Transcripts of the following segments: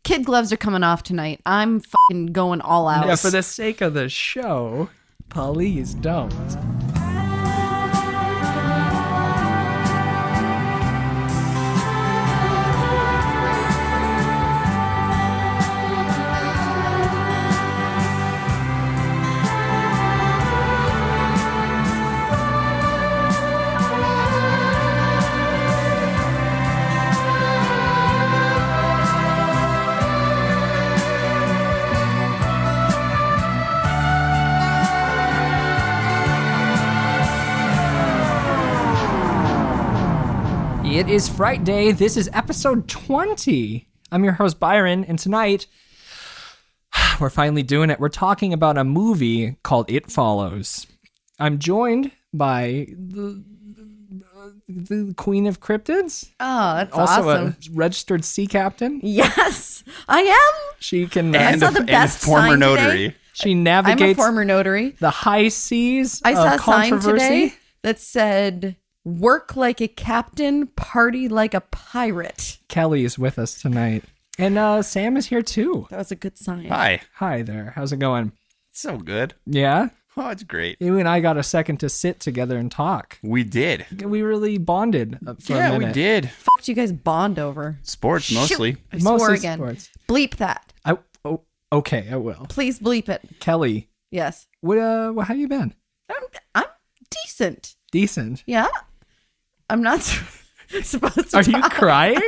Kid gloves are coming off tonight. I'm fucking going all out. Yeah, for the sake of the show, please don't. It is Frightday. This is episode 20. I'm your host, Byron, and tonight, we're finally doing it. We're talking about a movie called It Follows. I'm joined by the Queen of Cryptids. Oh, that's also awesome. a registered sea captain. Yes, I am. She can I saw the best former sign notary. today. She I'm navigates a former notary. the high seas I saw of a sign controversy. today that said, "Work like a captain, party like a pirate." Kelly is with us tonight. And Sam is here too. That was a good sign. Hi. Hi there. How's it going? So good. Yeah? Oh, it's great. You and I got a second to sit together and talk. We did. We really bonded for a Yeah, minute. we did. What you guys bond over? Sports mostly. I Mostly swore again. sports. Bleep that. Okay, I will. Please bleep it. Kelly, Yes. how you been? I'm decent. Decent. Yeah. I'm not supposed to Are you talk. crying?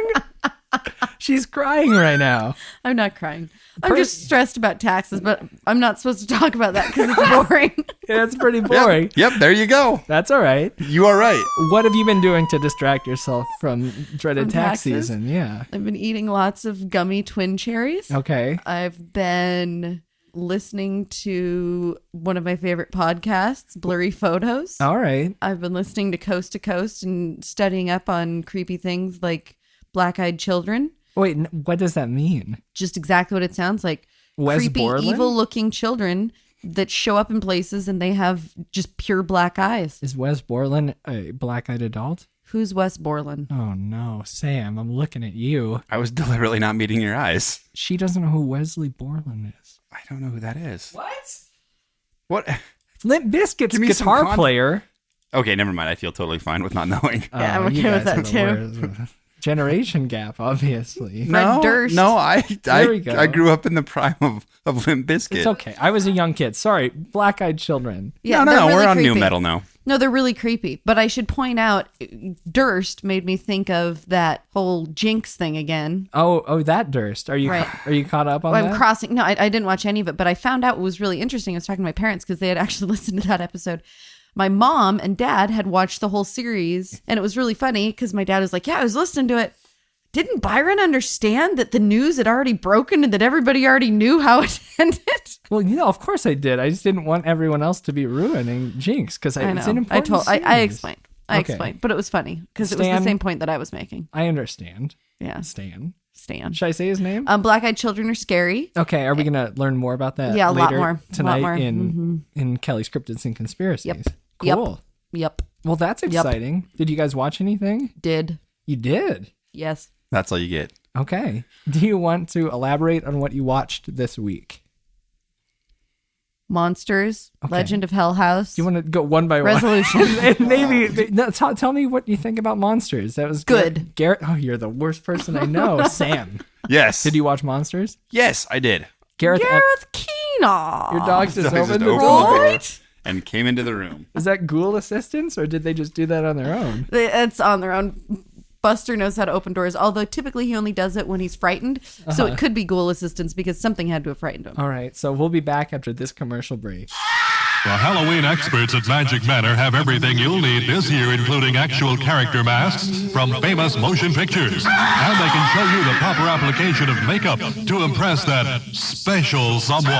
She's crying right now. I'm not crying. I'm just stressed about taxes, but I'm not supposed to talk about that because it's boring. Yeah, it's pretty boring. Yep, there you go. That's all right. You are right. What have you been doing to distract yourself from dreaded From tax taxes? season? Yeah. I've been eating lots of gummy twin cherries. Okay. I've been listening to one of my favorite podcasts, Blurry Photos. All right. I've been listening to Coast and studying up on creepy things like black-eyed children. Wait, what does that mean? Just exactly what it sounds like. Wes Creepy, Borland? evil-looking children that show up in places and they have just pure black eyes. Is Wes Borland a black-eyed adult? Who's Wes Borland? Oh no, Sam, I'm looking at you. I was deliberately not meeting your eyes. She doesn't know who Wesley Borland is. I don't know who that is. What? What? Limp Bizkit's Give me some guitar player. Okay, never mind. I feel totally fine with not knowing. Yeah, I'm you okay with guys are that the worst. Generation gap, obviously. Fred Durst. No, There we go. I grew up in the prime of Limp Bizkit. It's okay. I was a young kid. Sorry. Black-eyed children. Yeah, no, they're really we're on creepy. new metal now. No, they're really creepy. But I should point out, Durst made me think of that whole Jinx thing again. Oh, that Durst. Are you Right. are you caught up on Well, that? I'm crossing. No, I didn't watch any of it, but I found out what was really interesting. I was talking to my parents because they had actually listened to that episode. My mom and dad had watched the whole series, and it was really funny because my dad was like, "Yeah, I was listening to it. Didn't Byron understand that the news had already broken and that everybody already knew how it ended?" Well, of course I did. I just didn't want everyone else to be ruining Jinx because I know. it's an important I series. explained. I Okay. explained, but it was funny because it was Stan- the same point that I was making. I understand. Yeah, Stan. Stan. Should I say his name? Black-eyed children are scary. Okay, are we going to learn more about that Yeah, a lot later more. tonight A lot more. in Kelly's Cryptids and Conspiracies? Yep. Cool. Yep. Well, that's exciting. Did you guys watch anything? Did. You did? Yes. That's all you get. Okay. Do you want to elaborate on what you watched this week? Monsters. Okay. Legend of Hell House. Do you want to go one by one? Resolution. And maybe tell me what you think about Monsters. That was Good. Garrett. Oh, you're the worst person I know. Sam. Yes. Did you watch Monsters? Yes, I did. Gareth Keenoff. your dog just So I just opened the opened door. the door and came into the room. Is that ghoul assistance or did they just do that on their own? It's on their own. Buster knows how to open doors, although typically he only does it when he's frightened. So it could be ghoul assistance because something had to have frightened him. All right, so we'll be back after this commercial break. The Halloween experts at Magic Manor have everything you'll need this year, including actual character masks from famous motion pictures. And they can show you the proper application of makeup to impress that special someone.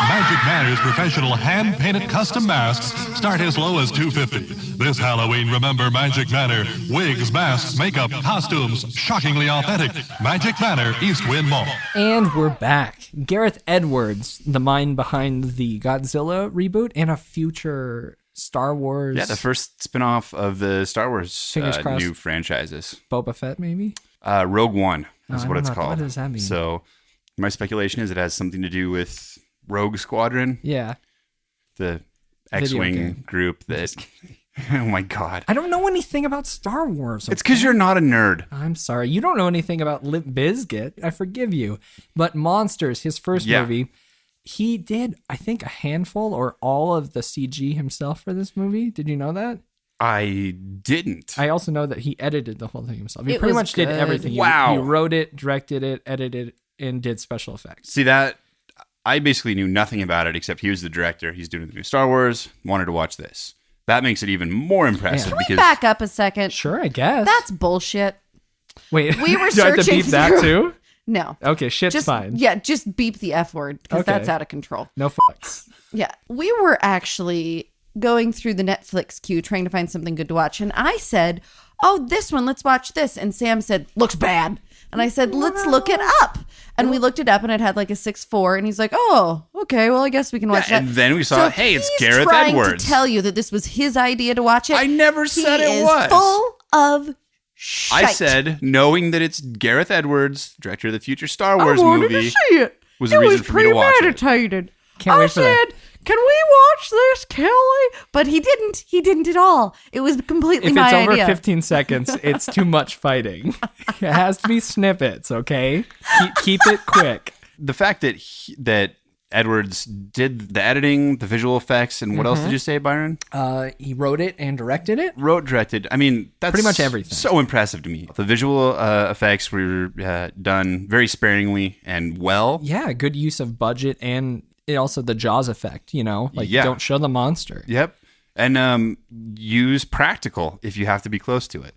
Magic Manor's professional hand-painted custom masks start as low as $250. This Halloween, remember Magic Manor. Wigs, masks, makeup, costumes, shockingly authentic. Magic Manor, East Wind Mall. And we're back. Gareth Edwards, the mind behind the Godzilla reboot and a future Star Wars. Yeah, the first spin-off of the Star Wars Fingers crossed. new franchises. Boba Fett, maybe? Rogue One is I what don't it's know. called. What does that mean? So My speculation is it has something to do with Rogue Squadron, Yeah. the Video X-Wing game. group that... Oh my God. I don't know anything about Star Wars. It's because you're not a nerd. I'm sorry. You don't know anything about Limp Bizkit. I forgive you. But Monsters, his first movie, he did, I think, a handful or all of the CG himself for this movie. Did you know that? I didn't. I also know that he edited the whole thing himself. He It pretty was much did good. everything. Wow. He wrote it, directed it, edited it, and did special effects. See that? I basically knew nothing about it except he was the director. He's doing the new Star Wars. Wanted to watch this. That makes it even more impressive Can we because back up a second? Sure, I guess. That's bullshit. Wait, We were do I have to searching beep that through- too? No. Okay, shit's Just fine. Yeah, just beep the F word because Okay. that's out of control. No fucks. Yeah. We were actually going through the Netflix queue trying to find something good to watch. And I said, oh, this one, let's watch this. And Sam said, looks bad. And I said, let's look it up. And we looked it up and it had like a 6.4. And he's like, oh, okay, well, I guess we can watch that. and then we saw, hey, it's he's Gareth trying Edwards. to tell you that this was his idea to watch it. I never said He it is was. full of shite. I said, knowing that it's Gareth Edwards, director of the future Star I Wars wanted movie, to see it. was the reason for me to watch it. premeditated. Can't I wait for that. said, can we watch this, Kelly? But he didn't. He didn't at all. It was completely If my it's over idea. 15 seconds, it's too much fighting. It has to be snippets, okay? Keep it quick. The fact that that Edwards did the editing, the visual effects, and what else did you say, Byron? He wrote it and directed it. Wrote, directed. I mean, that's Pretty much everything. So impressive to me. The visual effects were done very sparingly and well. Yeah, good use of budget and also the Jaws effect, you know? Like, Yeah. don't show the monster. Yep. And use practical if you have to be close to it.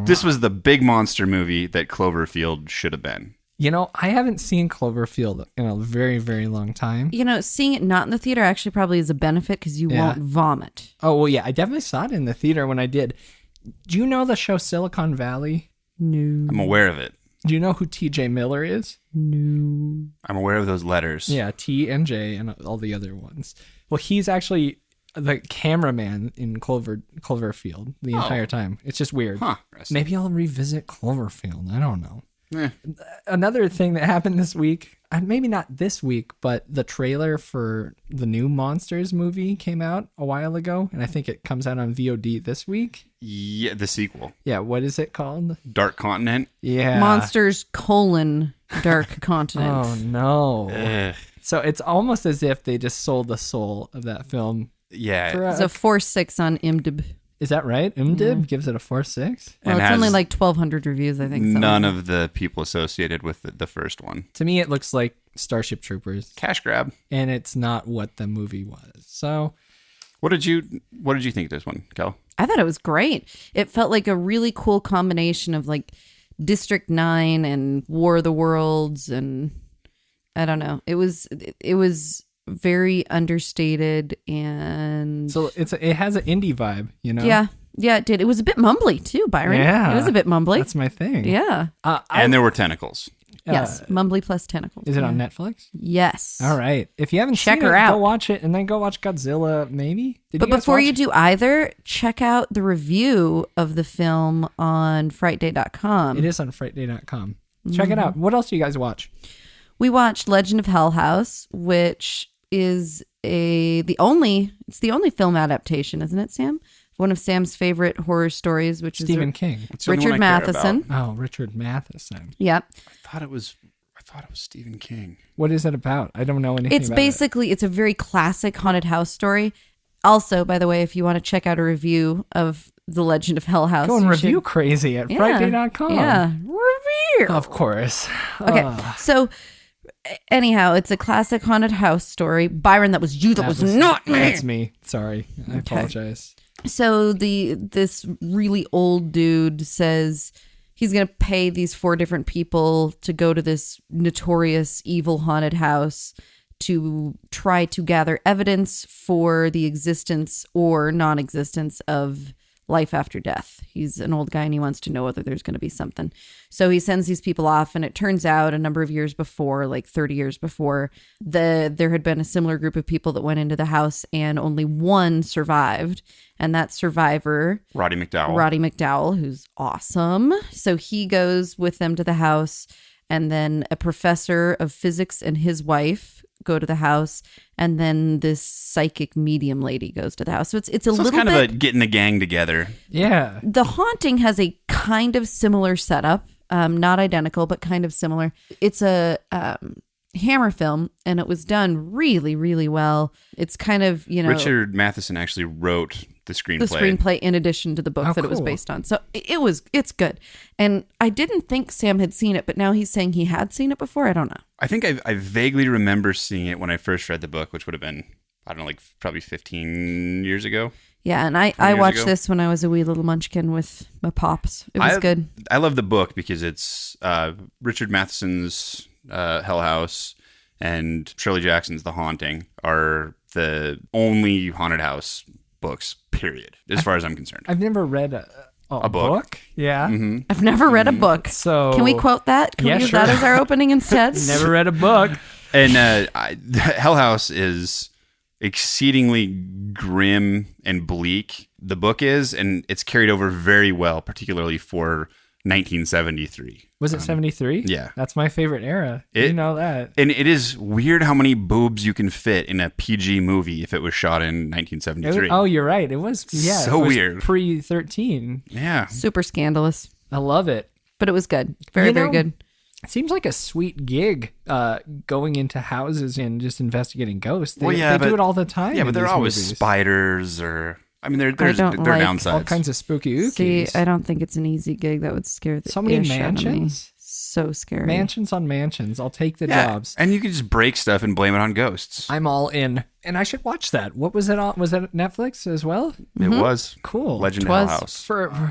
This was the big monster movie that Cloverfield should have been. You know, I haven't seen Cloverfield in a very, very long time. You know, seeing it not in the theater actually probably is a benefit because you Yeah. won't vomit. Oh, well, yeah, I definitely saw it in the theater when I did. Do you know the show Silicon Valley? No. I'm aware of it. Do you know who TJ Miller is? No. I'm aware of those letters. Yeah, T and J and all the other ones. Well, he's actually the cameraman in Cloverfield the entire time. It's just weird. Huh. Interesting. Maybe I'll revisit Cloverfield. I don't know. Eh. Another thing that happened this week, maybe not this week, but the trailer for the new Monsters movie came out a while ago, and I think it comes out on VOD this week. Yeah, the sequel. Yeah, what is it called? Dark Continent. Yeah. Monsters, Dark Continent. Oh, no. Ugh. So it's almost as if they just sold the soul of that film. Yeah. For It's a 4.6 on IMDb. Is that right? MDib gives it a 4.6? Well, And it's only has like 1,200 reviews, I think. so. none of the people associated with the first one. To me, it looks like Starship Troopers, Cash grab. and it's not what the movie was. So, What did you think of this one, Kel? I thought it was great. It felt like a really cool combination of like District 9 and War of the Worlds, and I don't know. It was very understated and so it has an indie vibe, you know? yeah, it did. It was a bit mumbly too, Byron. Yeah. It was a bit mumbly. That's my thing. Yeah. And there were tentacles. Yes. Mumbly plus tentacles. Is it yeah. on Netflix? Yes. All right. If you haven't Check seen her it, out. go watch it, and then go watch Godzilla, maybe? But guys before watch you it? do either, check out the review of the film on Frightday.com. It is on Frightday.com. Check it out. What else do you guys watch? We watched Legend of Hell House, which is the only film adaptation, isn't it, Sam? One of Sam's favorite horror stories, which Stephen is King. It's the only Richard one I care Matheson. about. Oh, Richard Matheson. Yeah. I thought it was Stephen King. What is it about? I don't know anything It's about basically it's a very classic haunted house story. Also, by the way, if you want to check out a review of The Legend of Hell House, it. Go and you review should- crazy at Yeah. Frightday.com. Yeah. Review. Of course. Okay. So anyhow, it's a classic haunted house story. Byron, that was you. That was not me. That's me. Sorry. I apologize. So this really old dude says he's going to pay these 4 different people to go to this notorious evil haunted house to try to gather evidence for the existence or non-existence of life after death. He's an old guy and he wants to know whether there's going to be something. So he sends these people off, and it turns out a number of years before, like 30 years before, there had been a similar group of people that went into the house and only one survived. And that survivor, Roddy McDowell. Roddy McDowell, who's awesome. So he goes with them to the house and then a professor of physics and his wife go to the house, and then this psychic medium lady goes to the house. So it's a little kind bit of a getting the gang together. Yeah. The Haunting has a kind of similar setup, not identical, but kind of similar. It's a Hammer film, and it was done really, really well. It's kind of, Richard Matheson actually wrote the screenplay. The screenplay in addition to the book that it was based on. So it's good. And I didn't think Sam had seen it, but now he's saying he had seen it before. I don't know. I think I vaguely remember seeing it when I first read the book, which would have been, I don't know, like probably 15 years ago. Yeah, and I watched this when I was a wee little munchkin with my pops. It was good. I love the book because it's Richard Matheson's Hell House and Shirley Jackson's The Haunting are the only haunted house books, period, as far as I'm concerned. I've never read a book. Yeah. Mm-hmm. I've never read a book. So can we quote that? Can we use that as our opening instead? Never read a book. And Hell House is exceedingly grim and bleak. The book is, and it's carried over very well, particularly for 1973. Was it 73? Yeah. That's my favorite era. You know that. And it is weird how many boobs you can fit in a PG movie if it was shot in 1973. You're right. It was, So it was weird. Pre-13. Yeah. Super scandalous. I love it. But it was good. Very, very good. It seems like a sweet gig going into houses and just investigating ghosts. They do it all the time. Yeah, but they're always movies. spiders or... I mean, they're don't like downsides. All kinds of spooky ookies. See, I don't think it's an easy gig. That would scare the so many ish out of me. mansions. So scary. Mansions on mansions. I'll take the Yeah, jobs. and you can just break stuff and blame it on ghosts. I'm all in. And I should watch that. What was it on? Was that Netflix as well? It was. Cool. Legend It of Hell was. House.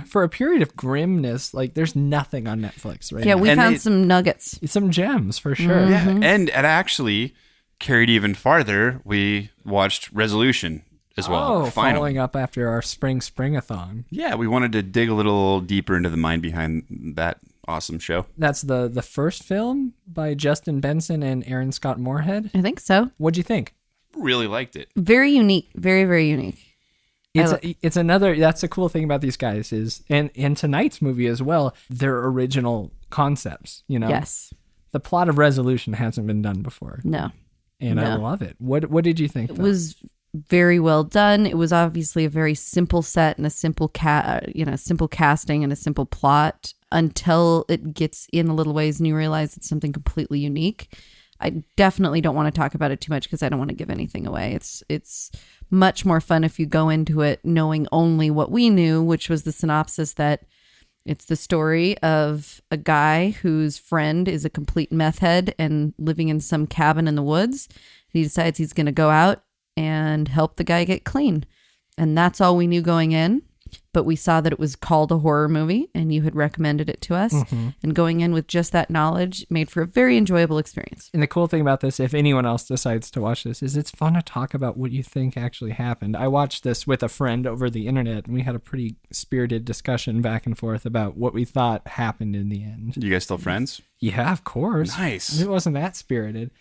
For a period of grimness, like there's nothing on Netflix right Yeah, now. we And found they- some nuggets. Some gems for sure. Yeah, and it actually carried even farther. We watched Resolution as well. Finally. Following up after our spring-a-thon. Yeah, we wanted to dig a little deeper into the mind behind that awesome show. That's the first film by Justin Benson and Aaron Scott Moorhead. I think so. What'd you think? Really liked it. Very unique. Very, very unique. It's another. That's the cool thing about these guys is, and in tonight's movie as well, their original concepts. Yes. The plot of Resolution hasn't been done before, No. and I love it. What did you think? It was very well done. It was obviously a very simple set and a simple simple casting and a simple plot until it gets in a little ways and you realize it's something completely unique. I definitely don't want to talk about it too much because I don't want to give anything away. It's much more fun if you go into it knowing only what we knew, which was the synopsis that it's the story of a guy whose friend is a complete meth head and living in some cabin in the woods. He decides he's going to go out and help the guy get clean. And that's all we knew going in. But we saw that it was called a horror movie and you had recommended it to us. Mm-hmm. And going in with just that knowledge made for a very enjoyable experience. And the cool thing about this, if anyone else decides to watch this, is it's fun to talk about what you think actually happened. I watched this with a friend over the internet and we had a pretty spirited discussion back and forth about what we thought happened in the end. You guys still friends? Yeah, of course. Nice. It wasn't that spirited,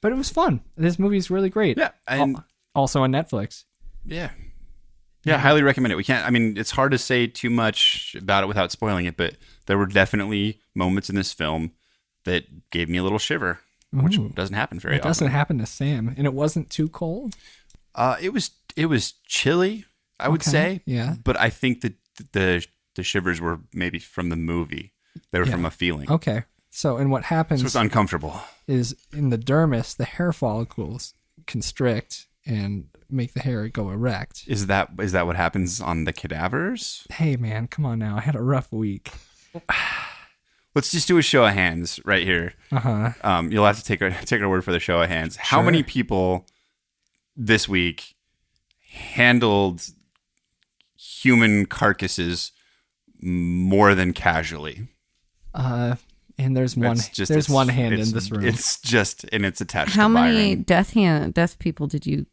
but it was fun. This movie's really great. Yeah. And also on Netflix. Yeah. Yeah, highly recommend it. It's hard to say too much about it without spoiling it, but there were definitely moments in this film that gave me a little shiver, which doesn't happen very often. It doesn't happen to Sam, and it wasn't too cold? It was chilly, I would say. Yeah. But I think that the shivers were maybe from the movie. They were from a feeling. Okay. So, and what happens So it's uncomfortable. is in the dermis, the hair follicles constrict and make the hair go erect. Is that what happens on the cadavers? Hey, man, come on now. I had a rough week. Let's just do a show of hands right here. Uh-huh. You'll have to take our word for the show of hands. How many people this week handled human carcasses more than casually? And there's one hand in this room. It's attached How to many Byron. death people did you?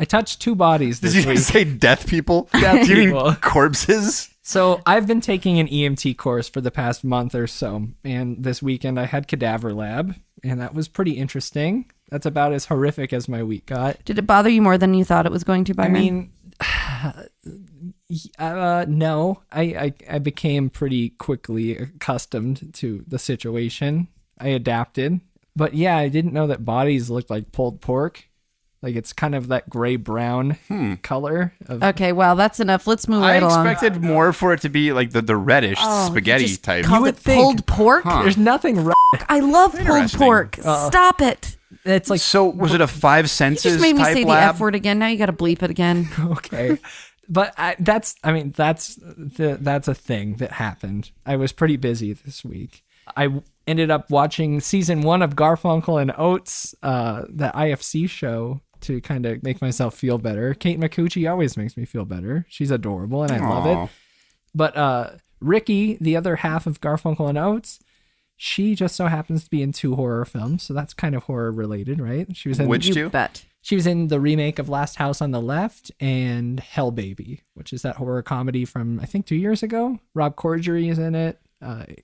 I touched 2 bodies this Did you week. say death people? Death Do you people. mean corpses? So I've been taking an EMT course for the past month or so, and this weekend I had cadaver lab, and that was pretty interesting. That's about as horrific as my week got. Did it bother you more than you thought it was going to, I Byron? mean, No, I became pretty quickly accustomed to the situation. I adapted. But yeah, I didn't know that bodies looked like pulled pork. Like it's kind of that gray-brown color. Okay, well, that's enough. Let's move right along. I expected more for it to be like the reddish spaghetti type. Called it pulled pork? There's nothing I love pulled pork. Stop it. It's like, so was it a five senses You just made me type say lab? the F word again. Now you got to bleep it again. okay. But that's a thing that happened. I was pretty busy this week. I ended up watching season 1 of Garfunkel and Oates, the IFC show, to kind of make myself feel better. Kate McCucci always makes me feel better. She's adorable and I love it. But Ricky, the other half of Garfunkel and Oates, she just so happens to be in 2 horror films, so that's kind of horror related, right? She was in Which You 2? bet. She was in the remake of Last House on the Left and Hell Baby, which is that horror comedy from I think 2 years ago. Rob Corddry is in it.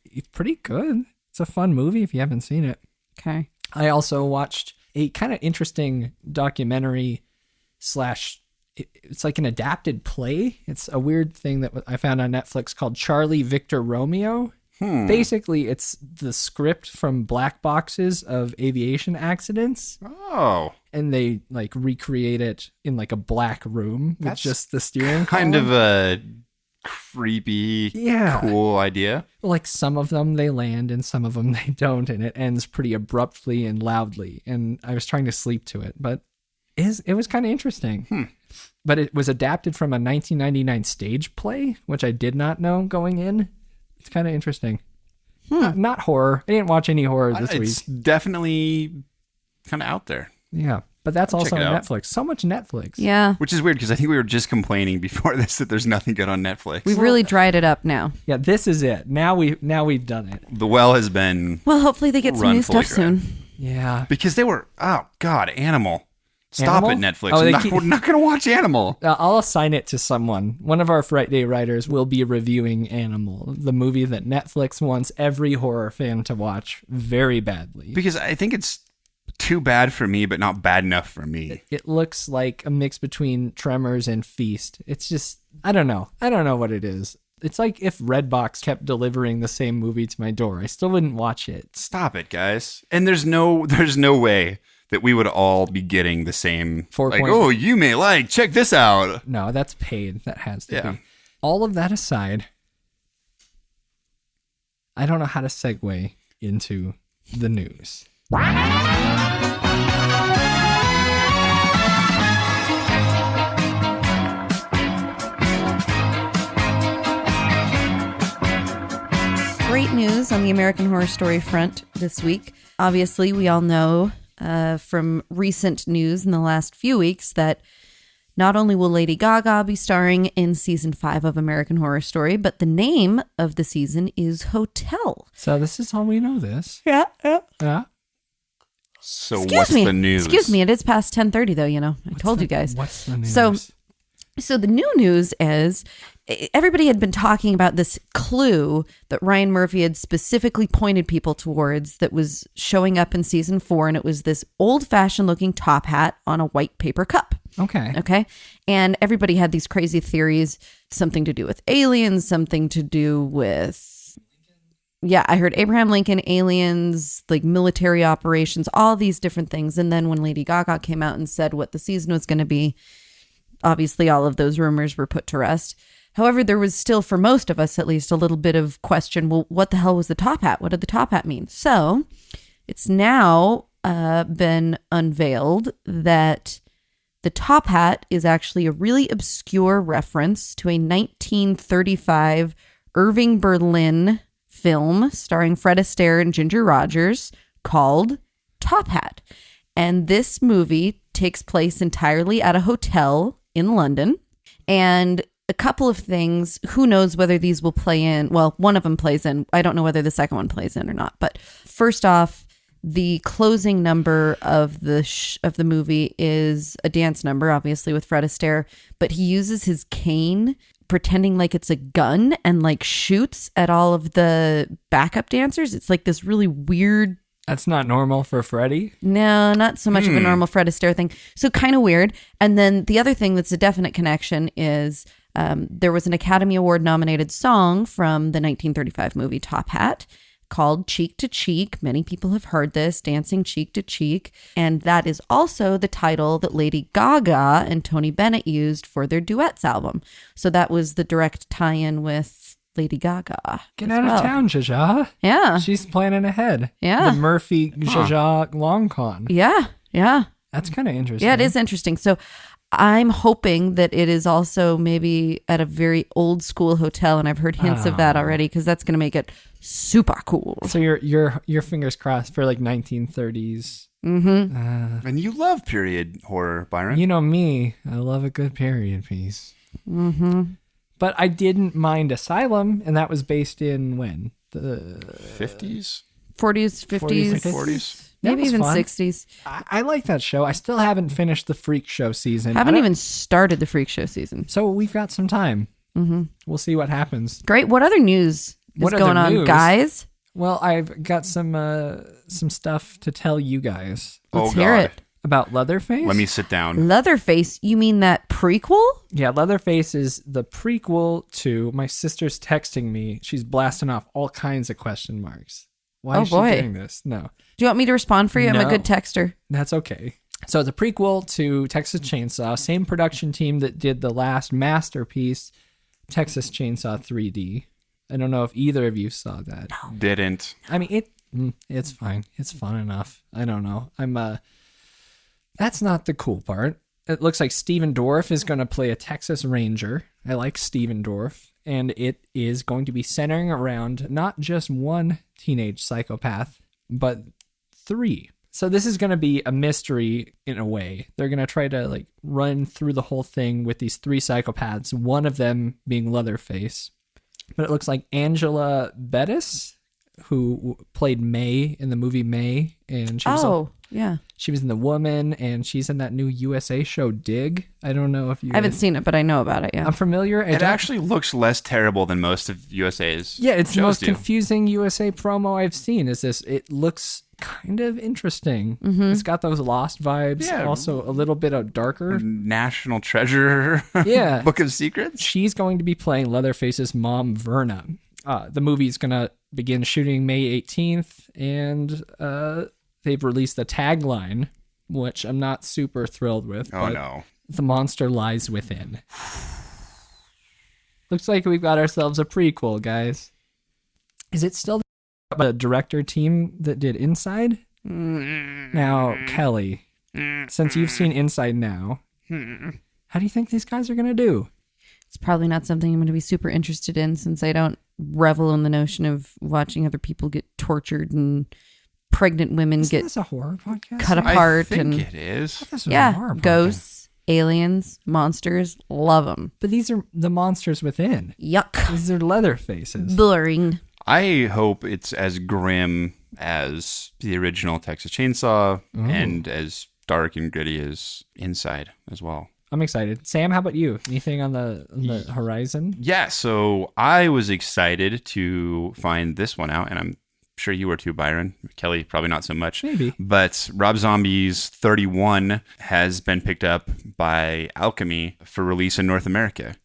It's pretty good. It's a fun movie if you haven't seen it. Okay. I also watched a kind of interesting documentary it's like an adapted play. It's a weird thing that I found on Netflix called Charlie Victor Romeo. Basically, it's the script from black boxes of aviation accidents. Oh. And they like recreate it in like a black room with just the steering Kind column. of a creepy, cool idea. Like some of them they land and some of them they don't, and it ends pretty abruptly and loudly. And I was trying to sleep to it, but it was kind of interesting. But it was adapted from a 1999 stage play, which I did not know going in. It's kind of interesting. Not horror. I didn't watch any horror this It's week. definitely kind of out there. Yeah, but that's also on it out. Netflix. So much Netflix. Yeah. Which is weird because I think we were just complaining before this that there's nothing good on Netflix. We've really dried it up now. Yeah, this is it. Now we've done it. The well has been Well, hopefully they get some Run new fully stuff soon. Yeah. because they were Animal. Stop Animal? it, Netflix. Oh, they We're not going to watch Animal. I'll assign it to someone. One of our Frightday writers will be reviewing Animal, the movie that Netflix wants every horror fan to watch very badly. Because I think it's too bad for me, but not bad enough for me. It looks like a mix between Tremors and Feast. It's just, I don't know. I don't know what it is. It's like if Redbox kept delivering the same movie to my door. I still wouldn't watch it. Stop it, guys. And there's no way that we would all be getting the same. 4 like, point- oh, you may check this out. No, that's paid. That has to Yeah. be. All of that aside, I don't know how to segue into the news. Great news on the American Horror Story front this week. Obviously, we all know from recent news in the last few weeks that not only will Lady Gaga be starring in season 5 of American Horror Story, but the name of the season is Hotel. So this is how we know this. Yeah. Yeah. So what's the news? Excuse me, it is past 10:30 though, you know. I told you guys. What's the news? So the new news is everybody had been talking about this clue that Ryan Murphy had specifically pointed people towards that was showing up in season 4, and it was this old-fashioned looking top hat on a white paper cup. Okay. And everybody had these crazy theories, something to do with aliens, something to do with, I heard Abraham Lincoln, aliens, like military operations, all these different things. And then when Lady Gaga came out and said what the season was going to be, obviously all of those rumors were put to rest. However, there was still, for most of us at least, a little bit of question, well, what the hell was the top hat? What did the top hat mean? So it's now been unveiled that the top hat is actually a really obscure reference to a 1935 Irving Berlin film starring Fred Astaire and Ginger Rogers called Top Hat. And this movie takes place entirely at a hotel in London. And a couple of things, who knows whether these will play in. Well, one of them plays in. I don't know whether the second one plays in or not. But first off, the closing number of the movie is a dance number, obviously, with Fred Astaire. But he uses his cane, pretending like it's a gun, and like shoots at all of the backup dancers. It's like this really weird That's not normal for Freddy. No, not so much of a normal Fred Astaire thing. So kind of weird. And then the other thing that's a definite connection is there was an Academy Award nominated song from the 1935 movie Top Hat called Cheek to Cheek. Many people have heard this, Dancing Cheek to Cheek. And that is also the title that Lady Gaga and Tony Bennett used for their duets album. So that was the direct tie-in with Lady Gaga. Get out of town, Jaja. Yeah. She's planning ahead. Yeah. The Murphy Jaja long con. Yeah. Yeah. That's kind of interesting. Yeah, it is interesting. So I'm hoping that it is also maybe at a very old school hotel, and I've heard hints of that already because that's going to make it super cool. So your fingers crossed for like 1930s. Mm-hmm. And you love period horror, Byron. You know me. I love a good period piece. Mm-hmm. But I didn't mind Asylum, and that was based in when? The 50s? 40s, 50s, 40s? maybe That was even fun. 60s. I like that show. I still haven't finished the Freak Show season. Haven't even started the Freak Show season. So we've got some time. Mm-hmm. We'll see what happens. Great. What other news What is other going on, news? guys? Well, I've got some stuff to tell you guys Let's hear it. about Leatherface. Let me sit down. Leatherface, you mean that prequel? Yeah, Leatherface is the prequel to my sister's texting me. She's blasting off all kinds of question marks. Why is she doing this? No, Do you want me to respond for you? I'm a No. good texter. that's okay. So it's a prequel to Texas Chainsaw, same production team that did the last masterpiece, Texas Chainsaw 3D. I don't know if either of you saw that. Didn't. I mean, it's fine. It's fun enough. I don't know. That's not the cool part. It looks like Steven Dorff is going to play a Texas Ranger. I like Steven Dorff. And it is going to be centering around not just one teenage psychopath, but 3. So this is going to be a mystery in a way. They're going to try to like run through the whole thing with these 3 psychopaths, one of them being Leatherface. But it looks like Angela Bettis, who played May in the movie May, and she was yeah. she was in The Woman, and she's in that new USA show Dig. I don't know if you I haven't seen it, but I know about it, yeah. I'm familiar. It actually looks less terrible than most of USA's yeah, it's the shows most do. confusing USA promo I've seen. Is this? It looks kind of interesting. Mm-hmm. It's got those Lost vibes, Yeah. also a little bit of darker. National Treasure Yeah. Book of Secrets. She's going to be playing Leatherface's mom, Verna. The movie's going to begin shooting May 18th, and they've released the tagline, which I'm not super thrilled with. Oh, but no. The monster lies within. Looks like we've got ourselves a prequel, guys. Is it still the director team that did Inside? Now, Kelly, since you've seen Inside now, how do you think these guys are going to do? It's probably not something I'm going to be super interested in since I don't revel in the notion of watching other people get tortured and pregnant women Isn't get this a horror podcast? cut apart. I think and it is. This was a yeah, horror podcast. ghosts, aliens, monsters, love them. But these are the monsters within. Yuck. These are leather faces. Boring. I hope it's as grim as the original Texas Chainsaw and as dark and gritty as Inside as well. I'm excited. Sam, how about you? Anything on the horizon? Yeah, so I was excited to find this one out, and I'm sure you were too, Byron. Kelly, probably not so much. Maybe. But Rob Zombie's 31 has been picked up by Alchemy for release in North America,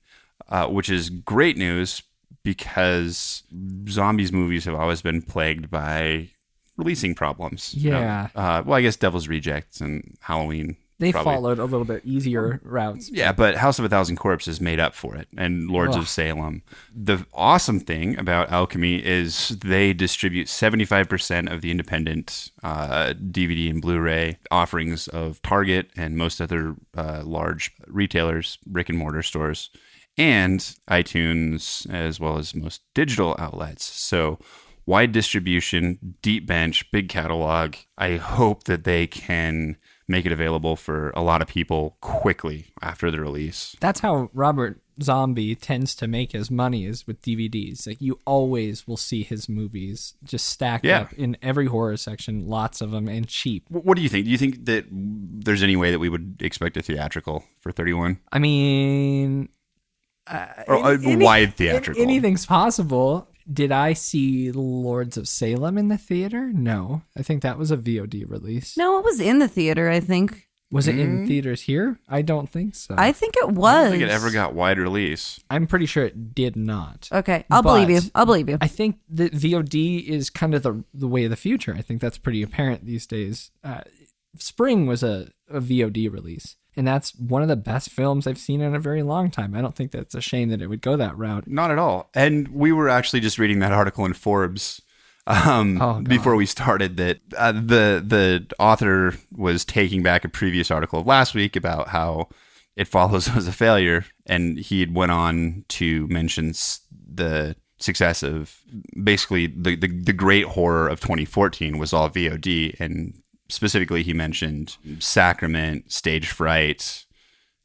which is great news because Zombies movies have always been plagued by releasing problems. Yeah. Well, I guess Devil's Rejects and Halloween. They probably. followed a little bit easier routes. Yeah, but House of a Thousand Corpses made up for it, and Lords of Salem. The awesome thing about Alchemy is they distribute 75% of the independent DVD and Blu-ray offerings of Target and most other large retailers, brick and mortar stores, and iTunes, as well as most digital outlets. So wide distribution, deep bench, big catalog. I hope that they can make it available for a lot of people quickly after the release. That's how Robert Zombie tends to make his money, is with DVDs. Like, you always will see his movies just stacked up in every horror section, lots of them, and cheap. What do you think? Do you think that there's any way that we would expect a theatrical for 31? I mean, Or wide theatrical? Anything's possible. Did I see Lords of Salem in the theater? No. I think that was a VOD release. No, it was in the theater, I think. Was it in theaters here? I don't think so. I think it was. I don't think it ever got wide release. I'm pretty sure it did not. Okay, I'll believe you. I'll believe you. I think that VOD is kind of the way of the future. I think that's pretty apparent these days. Spring was a VOD release, and that's one of the best films I've seen in a very long time. I don't think that's a shame that it would go that route. Not at all. And we were actually just reading that article in Forbes before we started that the author was taking back a previous article of last week about how It Follows was a failure, and he had went on to mention the success of basically the great horror of 2014 was all VOD, and specifically he mentioned Sacrament, Stage Fright,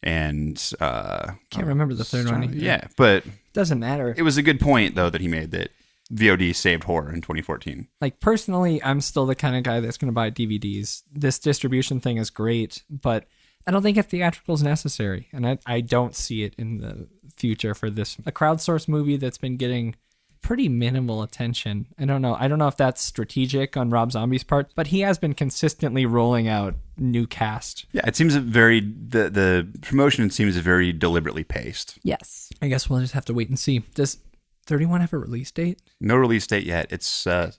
and can't remember the third one. Yeah, but doesn't matter. It was a good point though that he made that VOD saved horror in 2014. Like, personally, I'm still the kind of guy that's going to buy DVDs. This distribution thing is great, but I don't think a theatrical is necessary, and I don't see it in the future for this. A crowdsourced movie that's been getting pretty minimal attention. I don't know if that's strategic on Rob Zombie's part, but he has been consistently rolling out new cast. Yeah, it seems the promotion seems very deliberately paced. Yes. I guess we'll just have to wait and see. Does 31 have a release date? No release date yet. It's sounds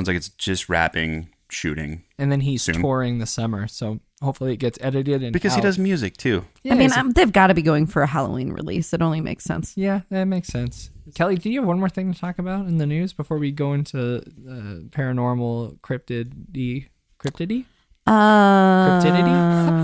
like it's just wrapping shooting. And then he's touring the summer, so hopefully it gets edited and because he does music too. Yeah, I mean, they've got to be going for a Halloween release. It only makes sense. Yeah, that makes sense. Kelly, do you have one more thing to talk about in the news before we go into Paranormal Cryptididy? Cryptididy?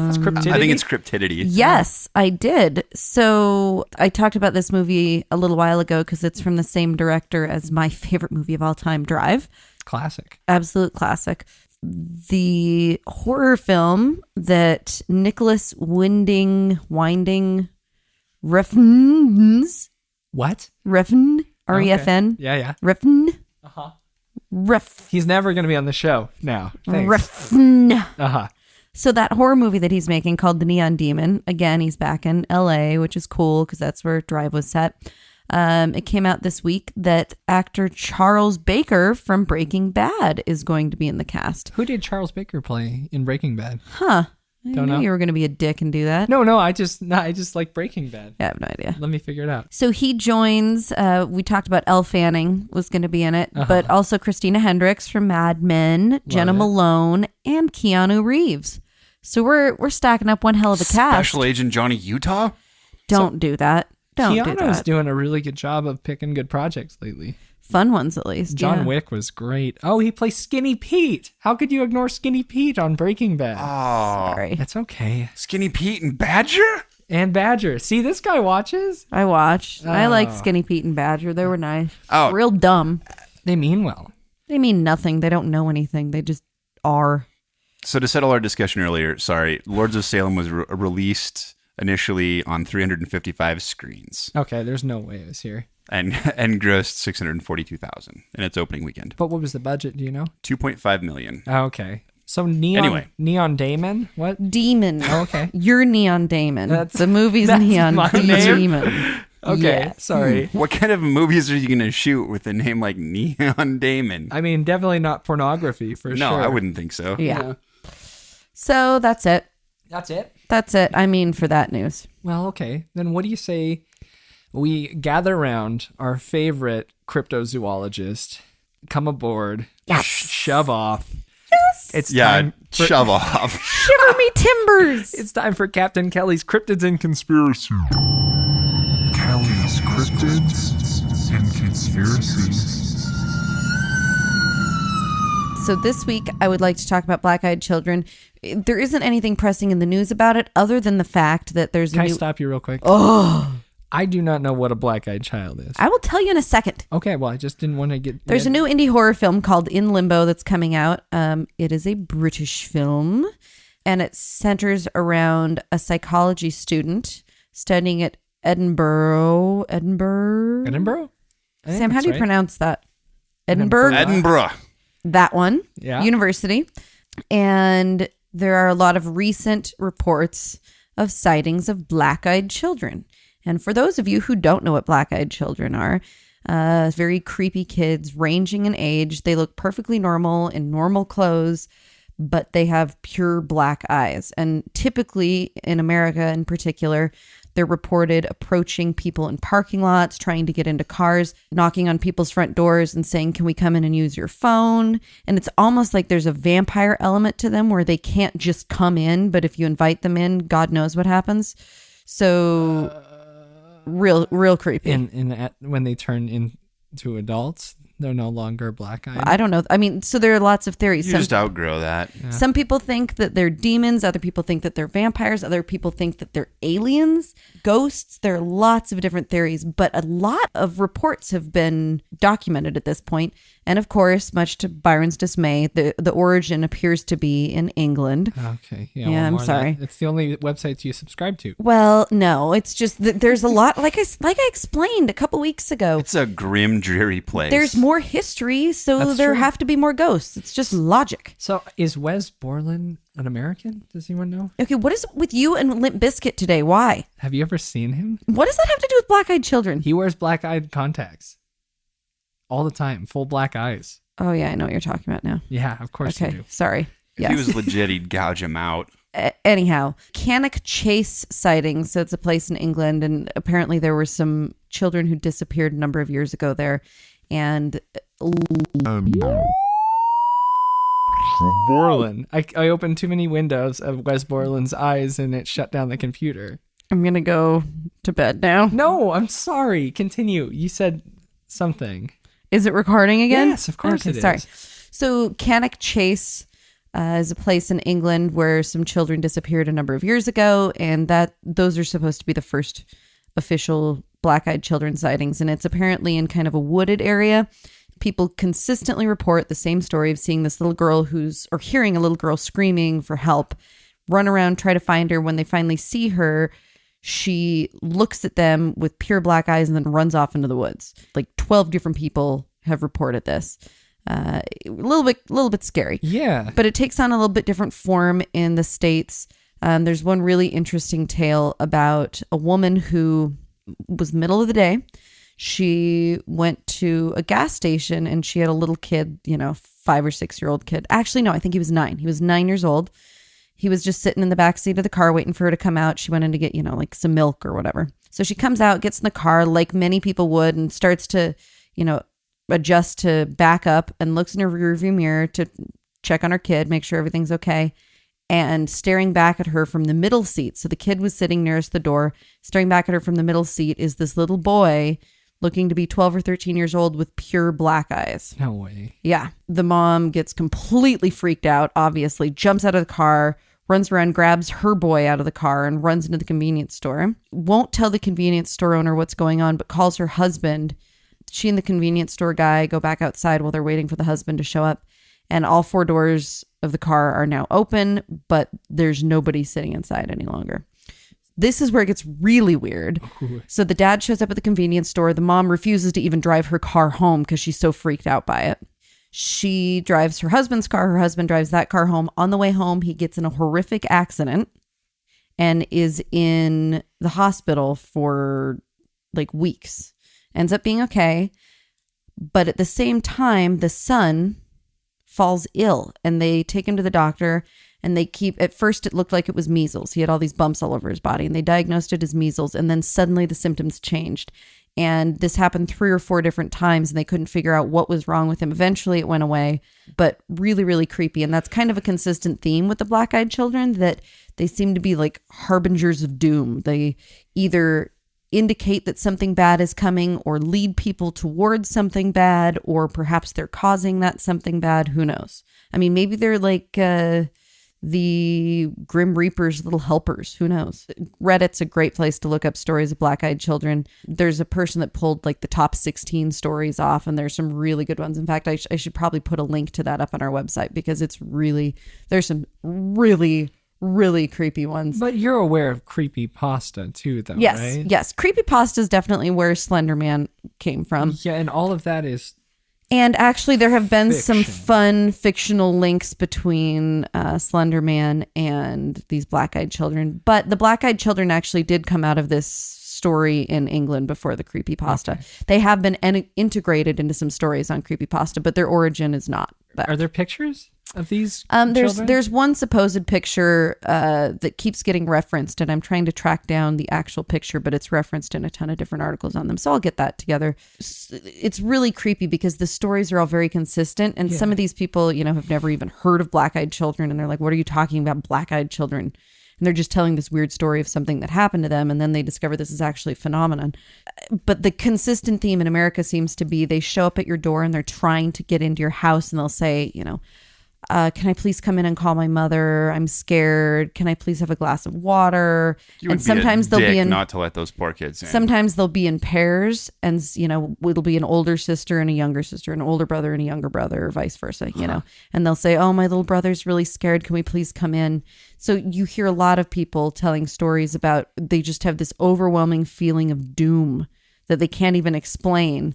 It's Cryptidity? I think it's Cryptidity. Yes, I did. So I talked about this movie a little while ago because it's from the same director as my favorite movie of all time, Drive. Classic. Absolute classic. The horror film that Nicholas Winding Refn. What? Refn? R-E-F-N? Okay. Yeah. Refn? Uh-huh. Ref. He's never going to be on the show now. Thanks. Refn. Uh-huh. So that horror movie that he's making called The Neon Demon, again, he's back in LA, which is cool because that's where Drive was set. It came out this week that actor Charles Baker from Breaking Bad is going to be in the cast. Who did Charles Baker play in Breaking Bad? Huh. I Don't knew know. you were going to be a dick and do that. No, I just like Breaking Bad. I have no idea. Let me figure it out. So he joins, we talked about Elle Fanning was going to be in it, but also Christina Hendricks from Mad Men, Jenna Malone, and Keanu Reeves. So we're stacking up one hell of a cast. Special Agent Johnny Utah? Don't do that. Don't do Keanu's that. doing a really good job of picking good projects lately. Fun ones, at least. John Wick was great. Oh, he plays Skinny Pete. How could you ignore Skinny Pete on Breaking Bad? Oh, Sorry. It's okay. Skinny Pete and Badger? And Badger. See, this guy watches. I watched. I Oh. liked Skinny Pete and Badger. They were nice. Oh. Real dumb. They mean well. They mean nothing. They don't know anything. They just are. So to settle our discussion earlier, sorry, Lords of Salem was released initially on 355 screens Okay, there's no way it was here. and grossed 642,000 in its opening weekend. But what was the budget? Do you know? 2.5 million. Okay. So Neon Damon? What? Demon. Oh, okay. You're Neon Damon. That's- The movie's that's Neon my name? Demon. Okay, Yes. sorry. What kind of movies are you going to shoot with a name like Neon Damon? I mean, definitely not pornography for No, sure. I wouldn't think so. Yeah. So that's it. That's it? That's it. I mean, for that news. Well, okay. Then what do you say we gather around our favorite cryptozoologist, come aboard, shove off. Yes. It's time for, shove off. Shiver me timbers. It's time for Captain Kelly's Cryptids and Conspiracy. Kelly's Cryptids and Conspiracies. So this week, I would like to talk about black-eyed children. There isn't anything pressing in the news about it other than the fact that there's Can a I new... stop you real quick? Oh, I do not know what a black-eyed child is. I will tell you in a second. Okay, well, I just didn't want to get... There's a new indie horror film called In Limbo that's coming out. It is a British film, and it centers around a psychology student studying at Edinburgh. Edinburgh? I think Sam, how that's do you right. pronounce that? Edinburgh? Edinburgh. That one. Yeah. University. And there are a lot of recent reports of sightings of black-eyed children. And for those of you who don't know what black-eyed children are, Very creepy kids, ranging in age. They look perfectly normal in normal clothes, but they have pure black eyes. And typically in America in particular, they're reported approaching people in parking lots, trying to get into cars, knocking on people's front doors and saying, can we come in and use your phone? And it's almost like there's a vampire element to them where they can't just come in, but if you invite them in, God knows what happens. So real creepy. When they turn into adults, they're no longer black-eyed. I don't know. I mean, so there are lots of theories. You just outgrow that. Yeah. Some people think that they're demons. Other people think that they're vampires. Other people think that they're aliens, ghosts. There are lots of different theories, but a lot of reports have been documented at this point. And of course, much to Byron's dismay, the origin appears to be in England. Okay. Yeah, well, I'm more of sorry. It's the only websites you subscribe to. Well, no, it's just that there's a lot, like I explained a couple weeks ago. It's a grim, dreary place. There's more history, so That's there true. have to be more ghosts. It's just logic. So is Wes Borland an American? Does anyone know? Okay, what is with you and Limp Bizkit today? Why? Have you ever seen him? What does that have to do with black-eyed children? He wears black-eyed contacts all the time, full black eyes. Oh, yeah, I know what you're talking about now. Yeah, of course you Okay, do. sorry. If he was legit, he'd gouge him out. Anyhow, Cannock Chase sightings. So it's a place in England, and apparently there were some children who disappeared a number of years ago there. And Borland. I opened too many windows of Wes Borland's eyes and it shut down the computer. I'm going to go to bed now. No, I'm sorry. Continue. You said something. Is it recording again? Yes, of course it is. Sorry. So Cannock Chase is a place in England where some children disappeared a number of years ago, and those are supposed to be the first official black-eyed children sightings, and it's apparently in kind of a wooded area. People consistently report the same story of seeing this little girl or hearing a little girl screaming for help, run around, try to find her. When they finally see her, she looks at them with pure black eyes and then runs off into the woods. Like 12 different people have reported this. A little bit scary. Yeah. But it takes on a little bit different form in the States. There's one really interesting tale about a woman who was middle of the day. She went to a gas station and she had a little kid, 5 or 6 year old kid. Actually, no, I think he was 9. He was 9 years old. He was just sitting in the back seat of the car waiting for her to come out. She went in to get, like some milk or whatever. So she comes out, gets in the car like many people would, and starts to, adjust to back up and looks in her rearview mirror to check on her kid, make sure everything's okay. And staring back at her from the middle seat. So the kid was sitting nearest the door. Staring back at her from the middle seat is this little boy looking to be 12 or 13 years old with pure black eyes. No way. Yeah. The mom gets completely freaked out, obviously, jumps out of the car, runs around, grabs her boy out of the car and runs into the convenience store. Won't tell the convenience store owner what's going on, but calls her husband. She and the convenience store guy go back outside while they're waiting for the husband to show up. And all 4 doors of the car are now open, but there's nobody sitting inside any longer. This is where it gets really weird. So the dad shows up at the convenience store. The mom refuses to even drive her car home because she's so freaked out by it. She drives her husband's car. Her husband drives that car home. On the way home, he gets in a horrific accident and is in the hospital for like weeks. Ends up being okay. But at the same time, the son falls ill and they take him to the doctor and at first it looked like it was measles. He had all these bumps all over his body and they diagnosed it as measles. And then suddenly the symptoms changed. And this happened 3 or 4 different times and they couldn't figure out what was wrong with him. Eventually it went away, but really, really creepy. And that's kind of a consistent theme with the black-eyed children, that they seem to be like harbingers of doom. They either indicate that something bad is coming or lead people towards something bad, or perhaps they're causing that something bad. Who knows? I mean, maybe they're like the Grim Reaper's little helpers. Who knows? Reddit's a great place to look up stories of black-eyed children. There's a person that pulled like the top 16 stories off, and there's some really good ones. In fact, I should probably put a link to that up on our website because there's some really creepy ones. But you're aware of creepypasta too, though, Yes, right? yes. Creepypasta is definitely where Slender Man came from. Yeah, and all of that is... And actually, there have been some Fiction. fun fictional links between Slender Man and these black-eyed children. But the black-eyed children actually did come out of this story in England before the creepypasta. Okay. They have been integrated into some stories on creepypasta, but their origin is not. But are there pictures of these there's one supposed picture that keeps getting referenced, and I'm trying to track down the actual picture, but it's referenced in a ton of different articles on them, so I'll get that together. It's really creepy because the stories are all very consistent, and some of these people, you know, have never even heard of black-eyed children, and they're like, what are you talking about, black-eyed children? And they're just telling this weird story of something that happened to them, and then they discover this is actually a phenomenon. But the consistent theme in America seems to be they show up at your door and they're trying to get into your house, and they'll say, you know, can I please come in and call my mother? I'm scared. Can I please have a glass of water? And sometimes they'll be in, not to let those poor kids in. Sometimes they'll be in pairs, and you know, it'll be an older sister and a younger sister, an older brother and a younger brother, or vice versa, you know. And they'll say, oh, my little brother's really scared. Can we please come in? So you hear a lot of people telling stories about they just have this overwhelming feeling of doom that they can't even explain.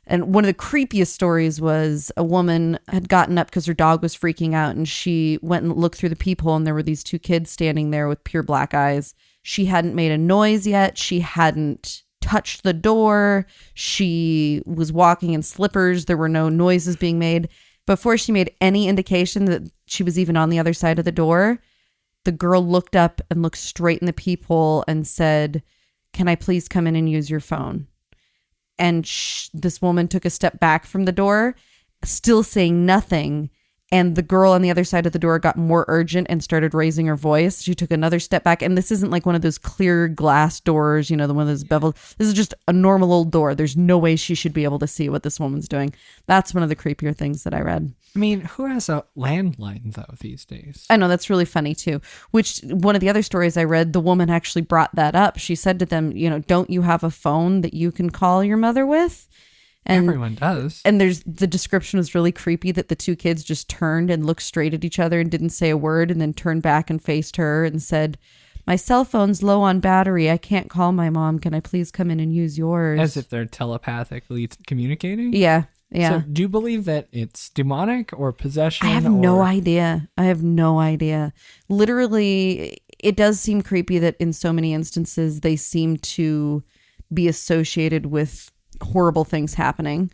And one of the creepiest stories was a woman had gotten up because her dog was freaking out, and she went and looked through the peephole, and there were these two kids standing there with pure black eyes. She hadn't made a noise yet. She hadn't touched the door. She was walking in slippers. There were no noises being made. Before she made any indication that she was even on the other side of the door, the girl looked up and looked straight in the peephole and said, can I please come in and use your phone? And this woman took a step back from the door, still saying nothing. And the girl on the other side of the door got more urgent and started raising her voice. She took another step back. And this isn't like one of those clear glass doors, you know, the one that's beveled. This is just a normal old door. There's no way she should be able to see what this woman's doing. That's one of the creepier things that I read. I mean, who has a landline, though, these days? I know, that's really funny, too. Which, one of the other stories I read, the woman actually brought that up. She said to them, you know, don't you have a phone that you can call your mother with? And everyone does. And the description was really creepy that the two kids just turned and looked straight at each other and didn't say a word, and then turned back and faced her and said, my cell phone's low on battery. I can't call my mom. Can I please come in and use yours? As if they're telepathically communicating? Yeah. Yeah. So do you believe that it's demonic or possession? I have no idea. Literally, it does seem creepy that in so many instances they seem to be associated with horrible things happening.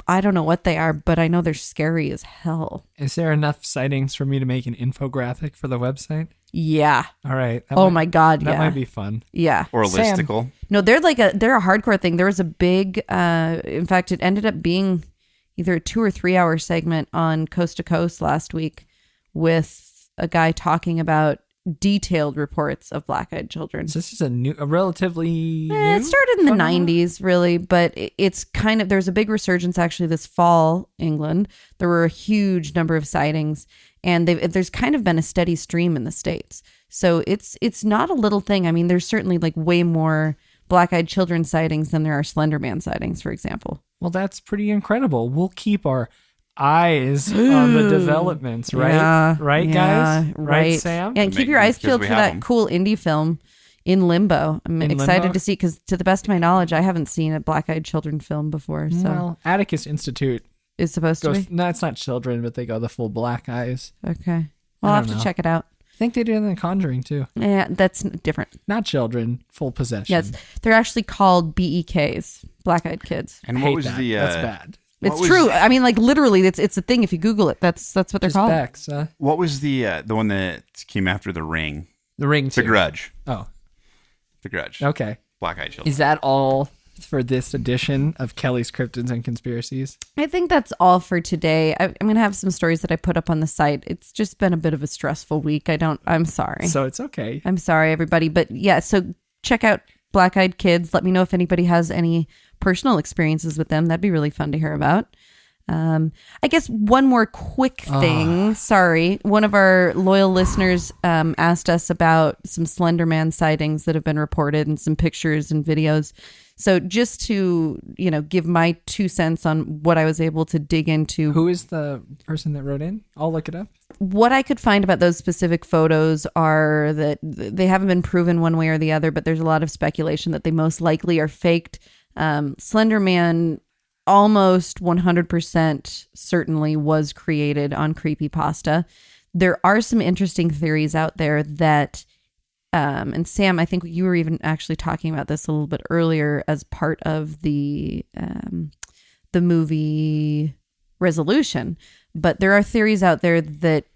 I don't know what they are, but I know they're scary as hell. Is there enough sightings for me to make an infographic for the website? Yeah. All right. My God. That might be fun. Yeah. Or a listicle. No, they're a hardcore thing. There was a big, in fact, it ended up being either a 2 or 3 hour segment on Coast to Coast last week with a guy talking about detailed reports of black-eyed children. So this is a relatively new it started in the 90s, really, but it's kind of, there's a big resurgence actually this fall, England. There were a huge number of sightings, and there's kind of been a steady stream in the States. So it's not a little thing. I mean, there's certainly like way more black-eyed children sightings than there are Slender Man sightings, for example. Well, that's pretty incredible. We'll keep our eyes on the developments, right? Yeah, right, guys? Right, Sam? Yeah, and keep your eyes peeled for that cool indie film, In Limbo. I'm excited to see, because to the best of my knowledge, I haven't seen a black-eyed children film before. So well, Atticus Institute is supposed to be? No, it's not children, but they go the full black eyes. Okay. Well, I'll have to check it out. I think they do it in The Conjuring, too. Yeah, that's different. Not children, full possession. Yes, they're actually called BEKs, black-eyed kids. And what was the... That's bad. It's true. I mean, like literally, it's a thing. If you Google it, that's what they're called. Bex, what was the one that came after The Ring? The Ring 2. The Grudge. Oh, The Grudge. Okay. Black-eyed children. Is that all for this edition of Kelly's Cryptids and Conspiracies? I think that's all for today. I'm gonna have some stories that I put up on the site. It's just been a bit of a stressful week. I'm sorry. So it's okay. I'm sorry, everybody. But yeah, so check out Black-Eyed Kids. Let me know if anybody has any personal experiences with them. That'd be really fun to hear about. I guess one more quick thing. Sorry. One of our loyal listeners asked us about some Slender Man sightings that have been reported and some pictures and videos. So just to, give my 2 cents on what I was able to dig into. Who is the person that wrote in? I'll look it up. What I could find about those specific photos are that they haven't been proven one way or the other, but there's a lot of speculation that they most likely are faked. Slender Man almost 100% certainly was created on creepypasta. There are some interesting theories out there that and Sam, I think you were even actually talking about this a little bit earlier as part of the movie Resolution. But there are theories out there that,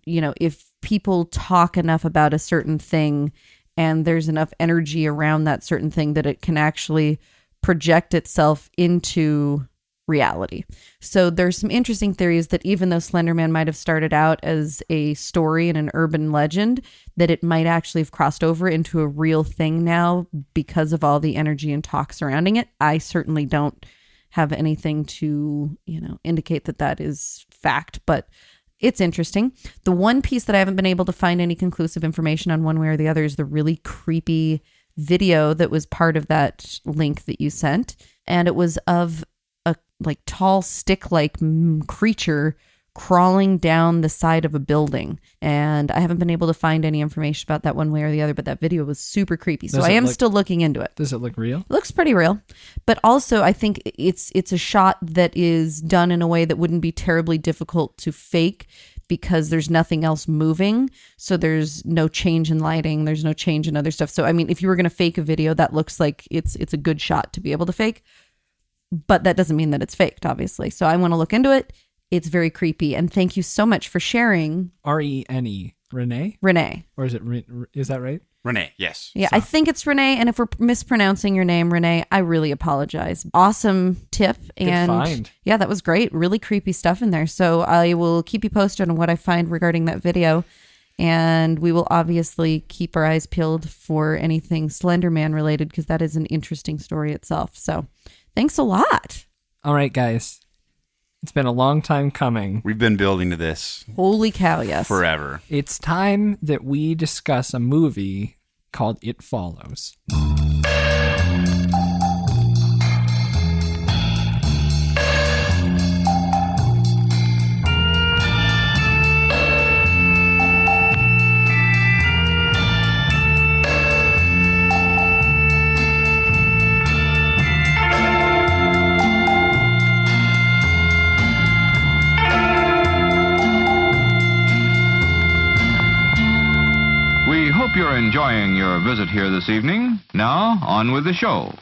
if people talk enough about a certain thing and there's enough energy around that certain thing, that it can actually project itself into reality. So there's some interesting theories that even though Slender Man might have started out as a story and an urban legend, that it might actually have crossed over into a real thing now because of all the energy and talk surrounding it. I certainly don't have anything to, indicate that is fact, but it's interesting. The one piece that I haven't been able to find any conclusive information on one way or the other is the really creepy video that was part of that link that you sent. And it was of a tall stick-like creature crawling down the side of a building. And I haven't been able to find any information about that one way or the other, but that video was super creepy. So I am still looking into it. Does it look real? It looks pretty real. But also I think it's a shot that is done in a way that wouldn't be terribly difficult to fake because there's nothing else moving. So there's no change in lighting. There's no change in other stuff. So, I mean, if you were going to fake a video, that looks like it's a good shot to be able to fake. But that doesn't mean that it's faked, obviously. So I want to look into it. It's very creepy. And thank you so much for sharing. Rene? Renee? Renee. Or is that right? Renee, yes. Yeah, I think it's Renee. And if we're mispronouncing your name, Renee, I really apologize. Awesome tip. And good find. Yeah, that was great. Really creepy stuff in there. So I will keep you posted on what I find regarding that video. And we will obviously keep our eyes peeled for anything Slender Man related, because that is an interesting story itself. So thanks a lot. All right, guys. It's been a long time coming. We've been building to this. Holy cow, yes. Forever. It's time that we discuss a movie called It Follows. We hope you're enjoying your visit here this evening. Now, on with the show.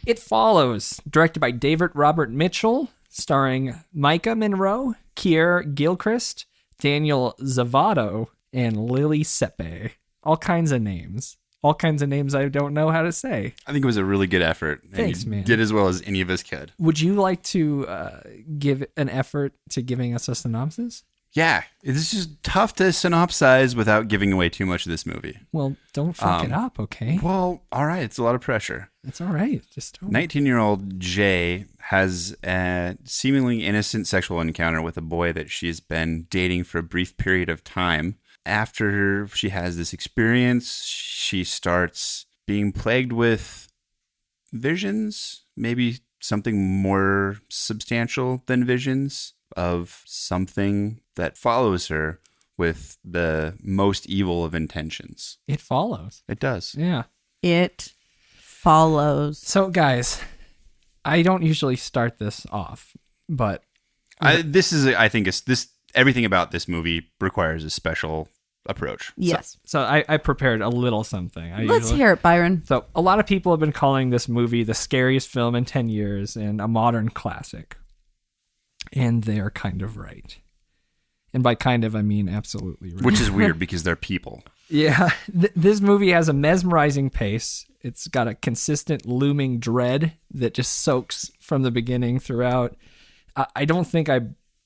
It Follows, directed by David Robert Mitchell, starring Micah Monroe, Keir Gilchrist, Daniel Zavato, and Lily Sepe. All kinds of names. All kinds of names I don't know how to say. I think it was a really good effort. Thanks, and you man. did as well as any of us could. Would you like to give an effort to giving us a synopsis? Yeah, it's just tough to synopsize without giving away too much of this movie. Well, don't fuck it up, okay? Well, all right, it's a lot of pressure. It's all right. Just don't. 19-year-old Jay has a seemingly innocent sexual encounter with a boy that she's been dating for a brief period of time. After she has this experience, she starts being plagued with visions, maybe something more substantial than visions, of something that follows her with the most evil of intentions. It follows. It does. Yeah. It follows. So, guys, I don't usually start this off, but I think everything about this movie requires a special approach. Yes. So I prepared a little something. Let's hear it, Byron. So a lot of people have been calling this movie the scariest film in 10 years and a modern classic. And they're kind of right. And by kind of, I mean absolutely right. Which is weird because they're people. Yeah. This movie has a mesmerizing pace. It's got a consistent looming dread that just soaks from the beginning throughout. I don't think I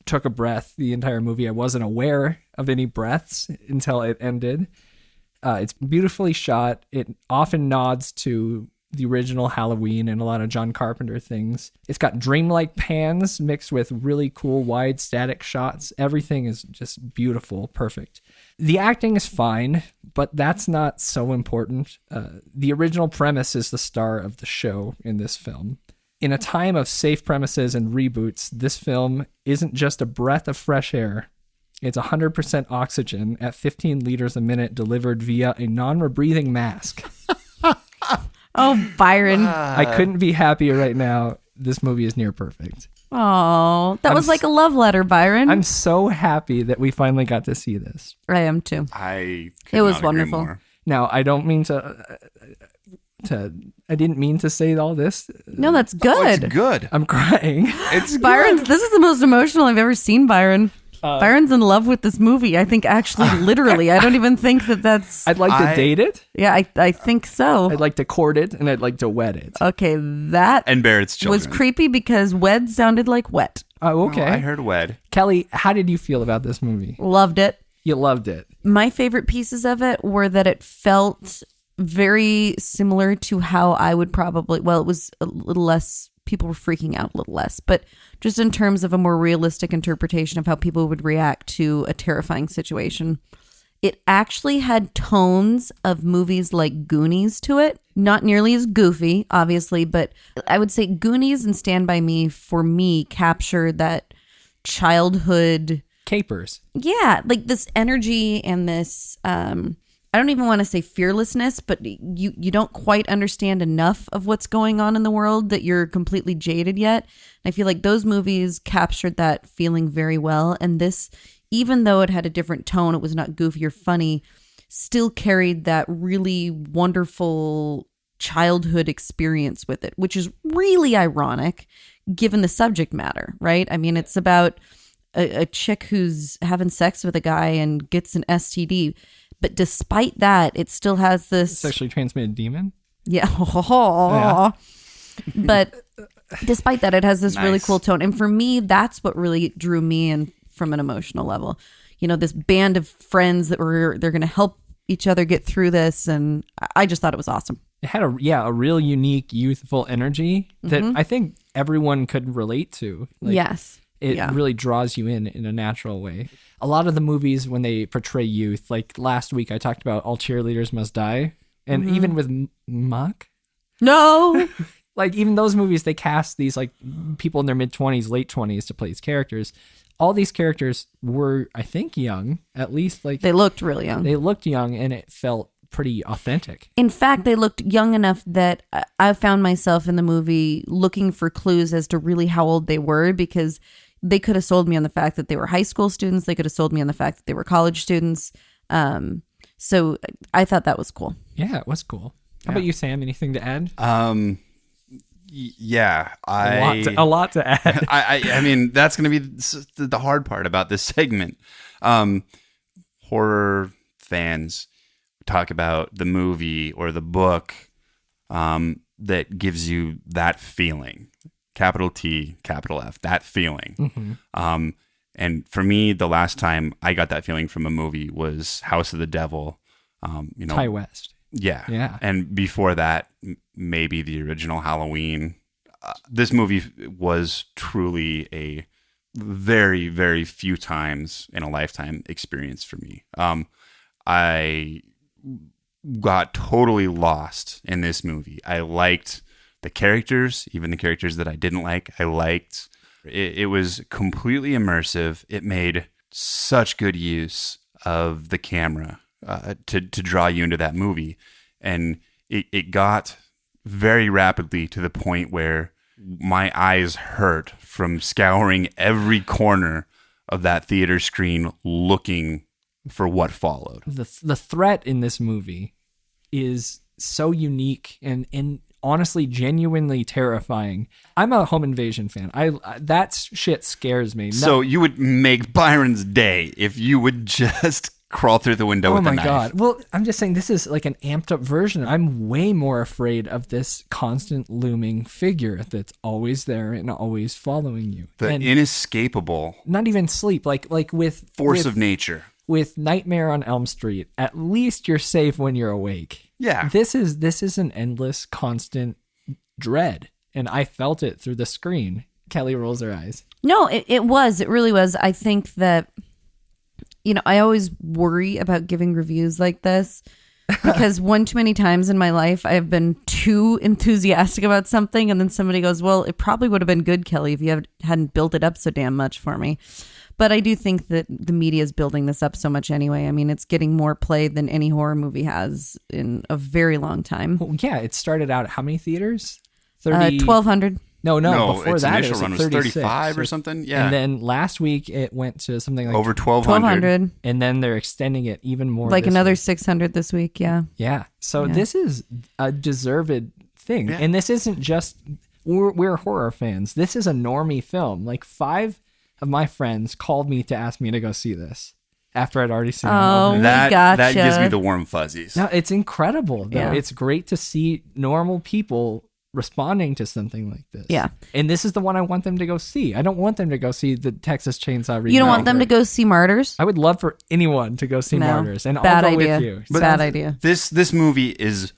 took a breath the entire movie. I wasn't aware of any breaths until it ended. It's beautifully shot. It often nods to the original Halloween and a lot of John Carpenter things. It's got dreamlike pans mixed with really cool wide static shots. Everything is just beautiful, perfect. The acting is fine, but that's not so important. The original premise is the star of the show in this film. In a time of safe premises and reboots, this film isn't just a breath of fresh air. It's 100% oxygen at 15 liters a minute delivered via a non-rebreathing mask. Oh, Byron. I couldn't be happier right now. This movie is near perfect. Oh, that was like a love letter, Byron. I'm so happy that we finally got to see this. I am too. I It was wonderful. More. Now, I don't mean I didn't mean to say all this. No, that's good. Oh, it's good. I'm crying. It's Byron's. This is the most emotional I've ever seen Byron. Byron's in love with this movie. I think actually, literally. I don't even think that's. I'd like to date it. Yeah, I think so. I'd like to court it, and I'd like to wed it. Okay, that and Barrett's children. was creepy because wed sounded like wet. Oh, okay. I heard wed. Kelly, how did you feel about this movie? Loved it. You loved it. My favorite pieces of it were that it felt very similar to how I would probably, well, it was a little less, people were freaking out a little less, but just in terms of a more realistic interpretation of how people would react to a terrifying situation. It actually had tones of movies like Goonies to it. Not nearly as goofy, obviously, but I would say Goonies and Stand By Me, for me, capture that childhood... Capers. Yeah, like this energy and this... I don't even want to say fearlessness, but you don't quite understand enough of what's going on in the world that you're completely jaded yet. I feel like those movies captured that feeling very well. And this, even though it had a different tone, it was not goofy or funny, still carried that really wonderful childhood experience with it, which is really ironic given the subject matter, right? I mean, it's about a chick who's having sex with a guy and gets an STD. But despite that, it still has this sexually transmitted demon. Yeah. Yeah. But despite that, it has this really Nice. cool tone. And for me, that's what really drew me in from an emotional level. You know, this band of friends that they're going to help each other get through this. And I just thought it was awesome. It had a real unique, youthful energy that I think everyone could relate to. Like, Yes. It Yeah. really draws you in a natural way. A lot of the movies, when they portray youth, like last week I talked about All Cheerleaders Must Die. And even with Muck, No. like even those movies, they cast these like people in their mid-20s, late 20s to play these characters. All these characters were, I think, young, at least like They looked really young. they looked young, and it felt pretty authentic. In fact, they looked young enough that I found myself in the movie looking for clues as to really how old they were, because they could have sold me on the fact that they were high school students. They could have sold me on the fact that they were college students. So I thought that was cool. Yeah, it was cool. How about you, Sam? Anything to add? Yeah, A lot to add. I mean, that's going to be the hard part about this segment. Horror fans talk about the movie or the book that gives you that feeling. Capital T, capital F, that feeling. And for me, the last time I got that feeling from a movie was House of the Devil. Ty West. Yeah. And before that, maybe the original Halloween. This movie was truly a very, very few times in a lifetime experience for me. I got totally lost in this movie. I liked the characters, even the characters that I didn't like. I liked it. It was completely immersive. It made such good use of the camera to draw you into that movie. And it got very rapidly to the point where my eyes hurt from scouring every corner of that theater screen looking for what followed. The threat in this movie is so unique and honestly genuinely terrifying. I'm a home invasion fan. That shit scares me. So you would make Byron's day if you would just crawl through the window with a knife. Oh my god. Well, I'm just saying this is like an amped up version. I'm way more afraid of this constant looming figure that's always there and always following you. The and inescapable, not even sleep, like with force of nature. With Nightmare on Elm Street, at least you're safe when you're awake. Yeah. This is an endless, constant dread, and I felt it through the screen. Kelly rolls her eyes. No, it was. It really was. I think that, I always worry about giving reviews like this because one too many times in my life I have been too enthusiastic about something, and then somebody goes, well, it probably would have been good, Kelly, if you hadn't built it up so damn much for me. But I do think that the media is building this up so much anyway. I mean, it's getting more play than any horror movie has in a very long time. Well, yeah, it started out at how many theaters? 30, 1,200. No, before its that it initial was run at was 36. 35 or something. Yeah, And then last week it went to something like over 1,200. 1,200. and then they're extending it even more. Like this another week. 600 this week. Yeah. Yeah. So Yeah. this is a deserved thing. Yeah. And this isn't just, we're horror fans. This is a normie film. Like 5 of my friends called me to ask me to go see this after I'd already seen Oh, it. That gotcha. gives me the warm fuzzies. No, it's incredible. Though. Yeah. It's great to see normal people responding to something like this. Yeah. And this is the one I want them to go see. I don't want them to go see the Texas Chainsaw Remake. You don't want them to go see Martyrs? I would love for anyone to go see No. Martyrs, and Bad I'll go idea. with you. But Bad idea. This movie is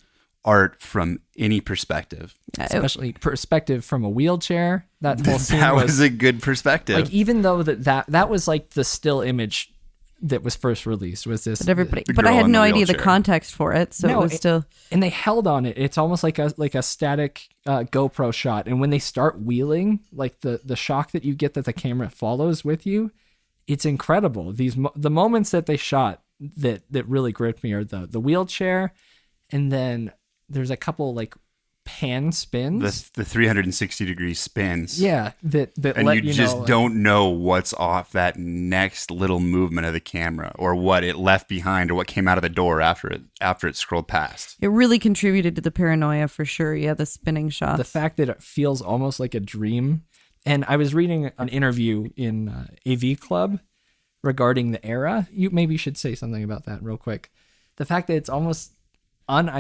art from any perspective. Especially perspective from a wheelchair. That whole scene That was was a good perspective. like, even though that was like the still image that was first released was this. But everybody, The but I girl had in the no idea the wheelchair. context for it, so No, it was still. And they held on it. It's almost like a static GoPro shot. And when they start wheeling, like the shock that you get that the camera follows with you, it's incredible. The moments that they shot that really gripped me are the wheelchair, and then there's a couple like pan spins. the 360-degree spins. Yeah, that And let you you just know, don't know what's off that next little movement of the camera, or what it left behind, or what came out of the door after it scrolled past. It really contributed to the paranoia for sure. Yeah, the spinning shots. the fact that it feels almost like a dream. And I was reading an interview in AV Club regarding the era. You maybe should say something about that real quick. The fact that it's almost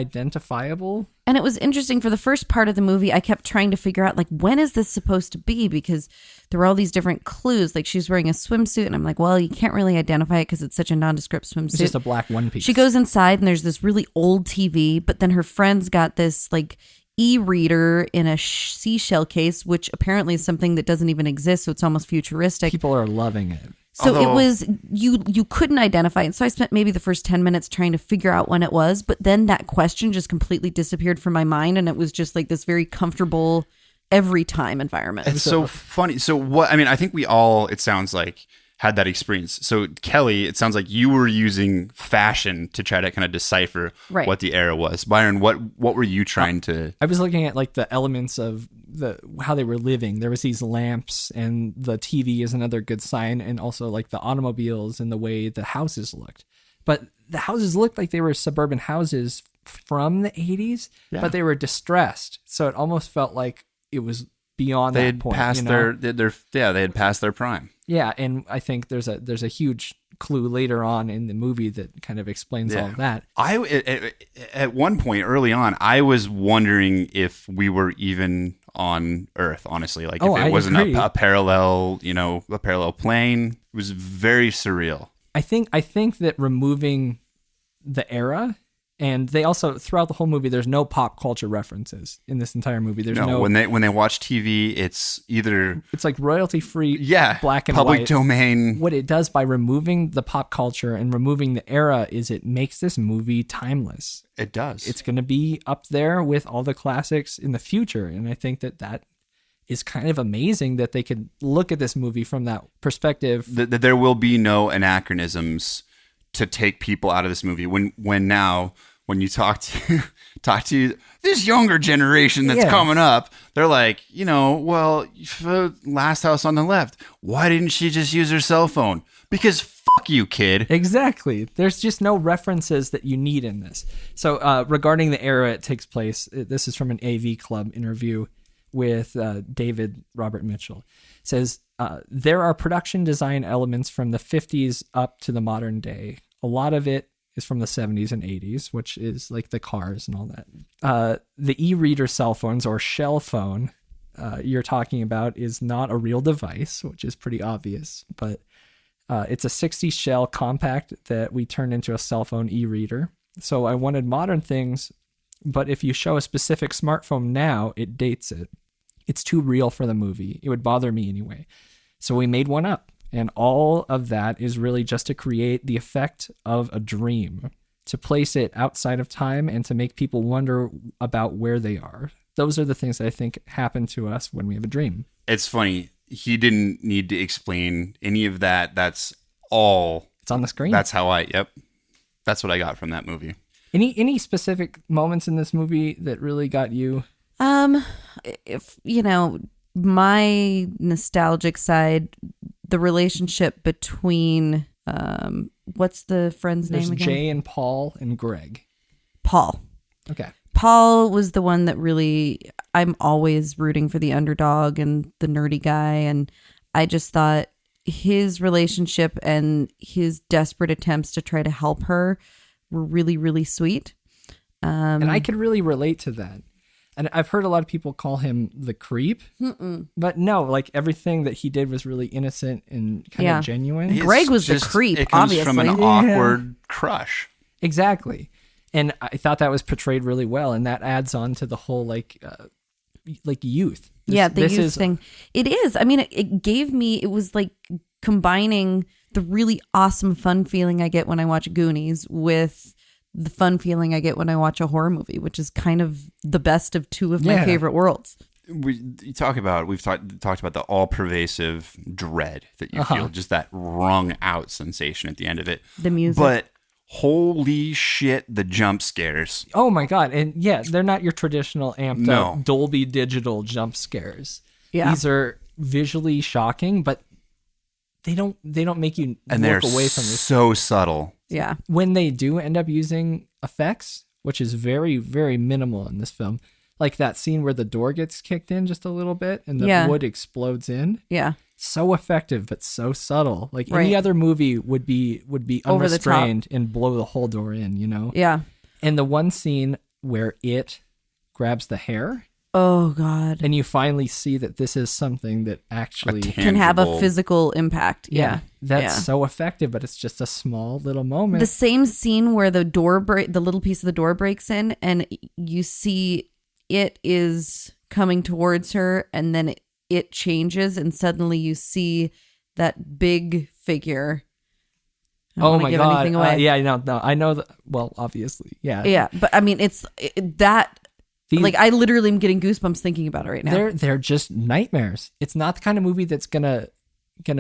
unidentifiable. And it was interesting for the first part of the movie. I kept trying to figure out, like, when is this supposed to be? Because there were all these different clues. Like, she's wearing a swimsuit, and I'm like, well, you can't really identify it because it's such a nondescript swimsuit. It's just a black one piece. She goes inside, and there's this really old TV, but then her friend's got this, like, e-reader in a seashell case, which apparently is something that doesn't even exist, so it's almost futuristic. People are loving it. So Although- it was, you couldn't identify it. So I spent maybe the first 10 minutes trying to figure out when it was, but then that question just completely disappeared from my mind, and it was just like this very comfortable every time environment. It's so funny. So what? I mean, I think we all, it sounds like, had that experience. So Kelly, it sounds like you were using fashion to try to kind of decipher Right. what the era was. Byron, what were you trying to? I was looking at like the elements of how they were living. There was these lamps, and the TV is another good sign, and also like the automobiles and the way the houses looked. But the houses looked like they were suburban houses from the 80s, Yeah. but they were distressed. So it almost felt like it was beyond They that had point. passed you know? they had passed their prime. Yeah, and I think there's a huge clue later on in the movie that kind of explains all of that. At one point early on, I was wondering if we were even on Earth. Honestly, like if I it wasn't agree. a parallel, a parallel plane. It was very surreal. I think that removing the era, and they also throughout the whole movie, there's no pop culture references in this entire movie. There's no when they watch TV, it's either it's like royalty free, black and public white. domain. What it does by removing the pop culture and removing the era is it makes this movie timeless. It does. It's going to be up there with all the classics in the future, and I think that is kind of amazing that they could look at this movie from that perspective. that there will be no anachronisms to take people out of this movie. When you talk to this younger generation that's coming up, they're like, well, last house on the left, why didn't she just use her cell phone? Because fuck you, kid. Exactly. There's just no references that you need in this. So regarding the era it takes place, this is from an AV Club interview with David Robert Mitchell. It says, there are production design elements from the 50s up to the modern day. A lot of it is from the 70s and 80s, which is like the cars and all that. The e-reader cell phones, or shell phone you're talking about, is not a real device, which is pretty obvious, but it's a 60 shell compact that we turned into a cell phone e-reader. So I wanted modern things, but if you show a specific smartphone now, it dates it. It's too real for the movie. It would bother me anyway. So we made one up. And all of that is really just to create the effect of a dream, to place it outside of time and to make people wonder about where they are. Those are the things that I think happen to us when we have a dream. It's funny. He didn't need to explain any of that. That's all. It's on the screen. That's how that's what I got from that movie. Any specific moments in this movie that really got you? If my nostalgic side, the relationship between what's the friend's There's name again? Jay and Paul and Greg. Paul. Okay. Paul was the one that really, I'm always rooting for the underdog and the nerdy guy. And I just thought his relationship and his desperate attempts to try to help her were really, really sweet. And I could really relate to that. And I've heard a lot of people call him the creep. But no, like everything that he did was really innocent and kind of genuine. It's Greg was the just- creep, It comes obviously. from an awkward crush. Exactly. And I thought that was portrayed really well. And that adds on to the whole like youth. The This youth is- thing. It is. I mean, it gave me, it was like combining the really awesome fun feeling I get when I watch Goonies with the fun feeling I get when I watch a horror movie, which is kind of the best of two of my favorite worlds. We've talked about the all-pervasive dread that you feel, just that wrung out sensation at the end of it. The music. But holy shit, the jump scares. Oh my God. And yeah, they're not your traditional amped No. up Dolby Digital jump scares. Yeah. These are visually shocking, but they don't make you And they're look away from this. so subtle. Yeah. When they do end up using effects, which is very, very minimal in this film, like that scene where the door gets kicked in just a little bit and the wood explodes in. Yeah. So effective, but so subtle. Like Right. any other movie would be Over the top. unrestrained and blow the whole door in, you know? Yeah. And the one scene where it grabs the hair Oh, God. and you finally see that this is something that actually Can have a tangible- physical impact. Yeah. that's so effective, but it's just a small little moment. The same scene where the little piece of the door breaks in and you see it is coming towards her and then it changes and suddenly you see that big figure. I don't Oh wanna my give God. anything away. Yeah, no, I know that. Well, obviously. Yeah. Yeah. But I mean, that, These- like, I literally am getting goosebumps thinking about it right now. They're just nightmares. It's not the kind of movie that's gonna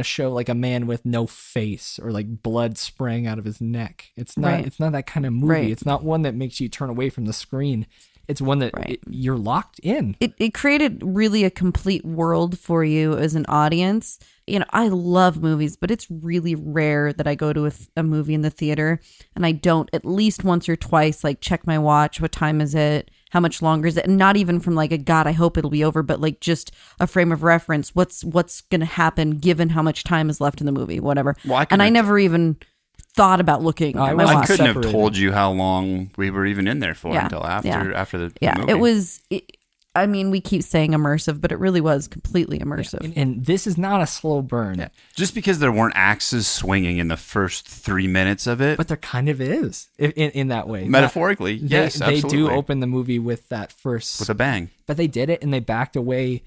show like a man with no face or like blood spraying out of his neck. It's not. Right. It's not that kind of movie. Right. It's not one that makes you turn away from the screen. It's one that you're locked in. It created really a complete world for you as an audience. I love movies, but it's really rare that I go to a movie in the theater and I don't at least once or twice like check my watch. What time is it? How much longer is it? And not even from like a God, I hope it'll be over, but like just a frame of reference. What's going to happen given how much time is left in the movie, whatever. Well, and I never even thought about looking at my I watch. couldn't have separated. told you how long we were even in there for until after the movie. It was. I mean, we keep saying immersive, but it really was completely immersive. And this is not a slow burn, Just because there weren't axes swinging in the first 3 minutes of it, but there kind of is in that way. metaphorically, They- yes, they absolutely. do open the movie with that first, with a bang. but they did it and they backed away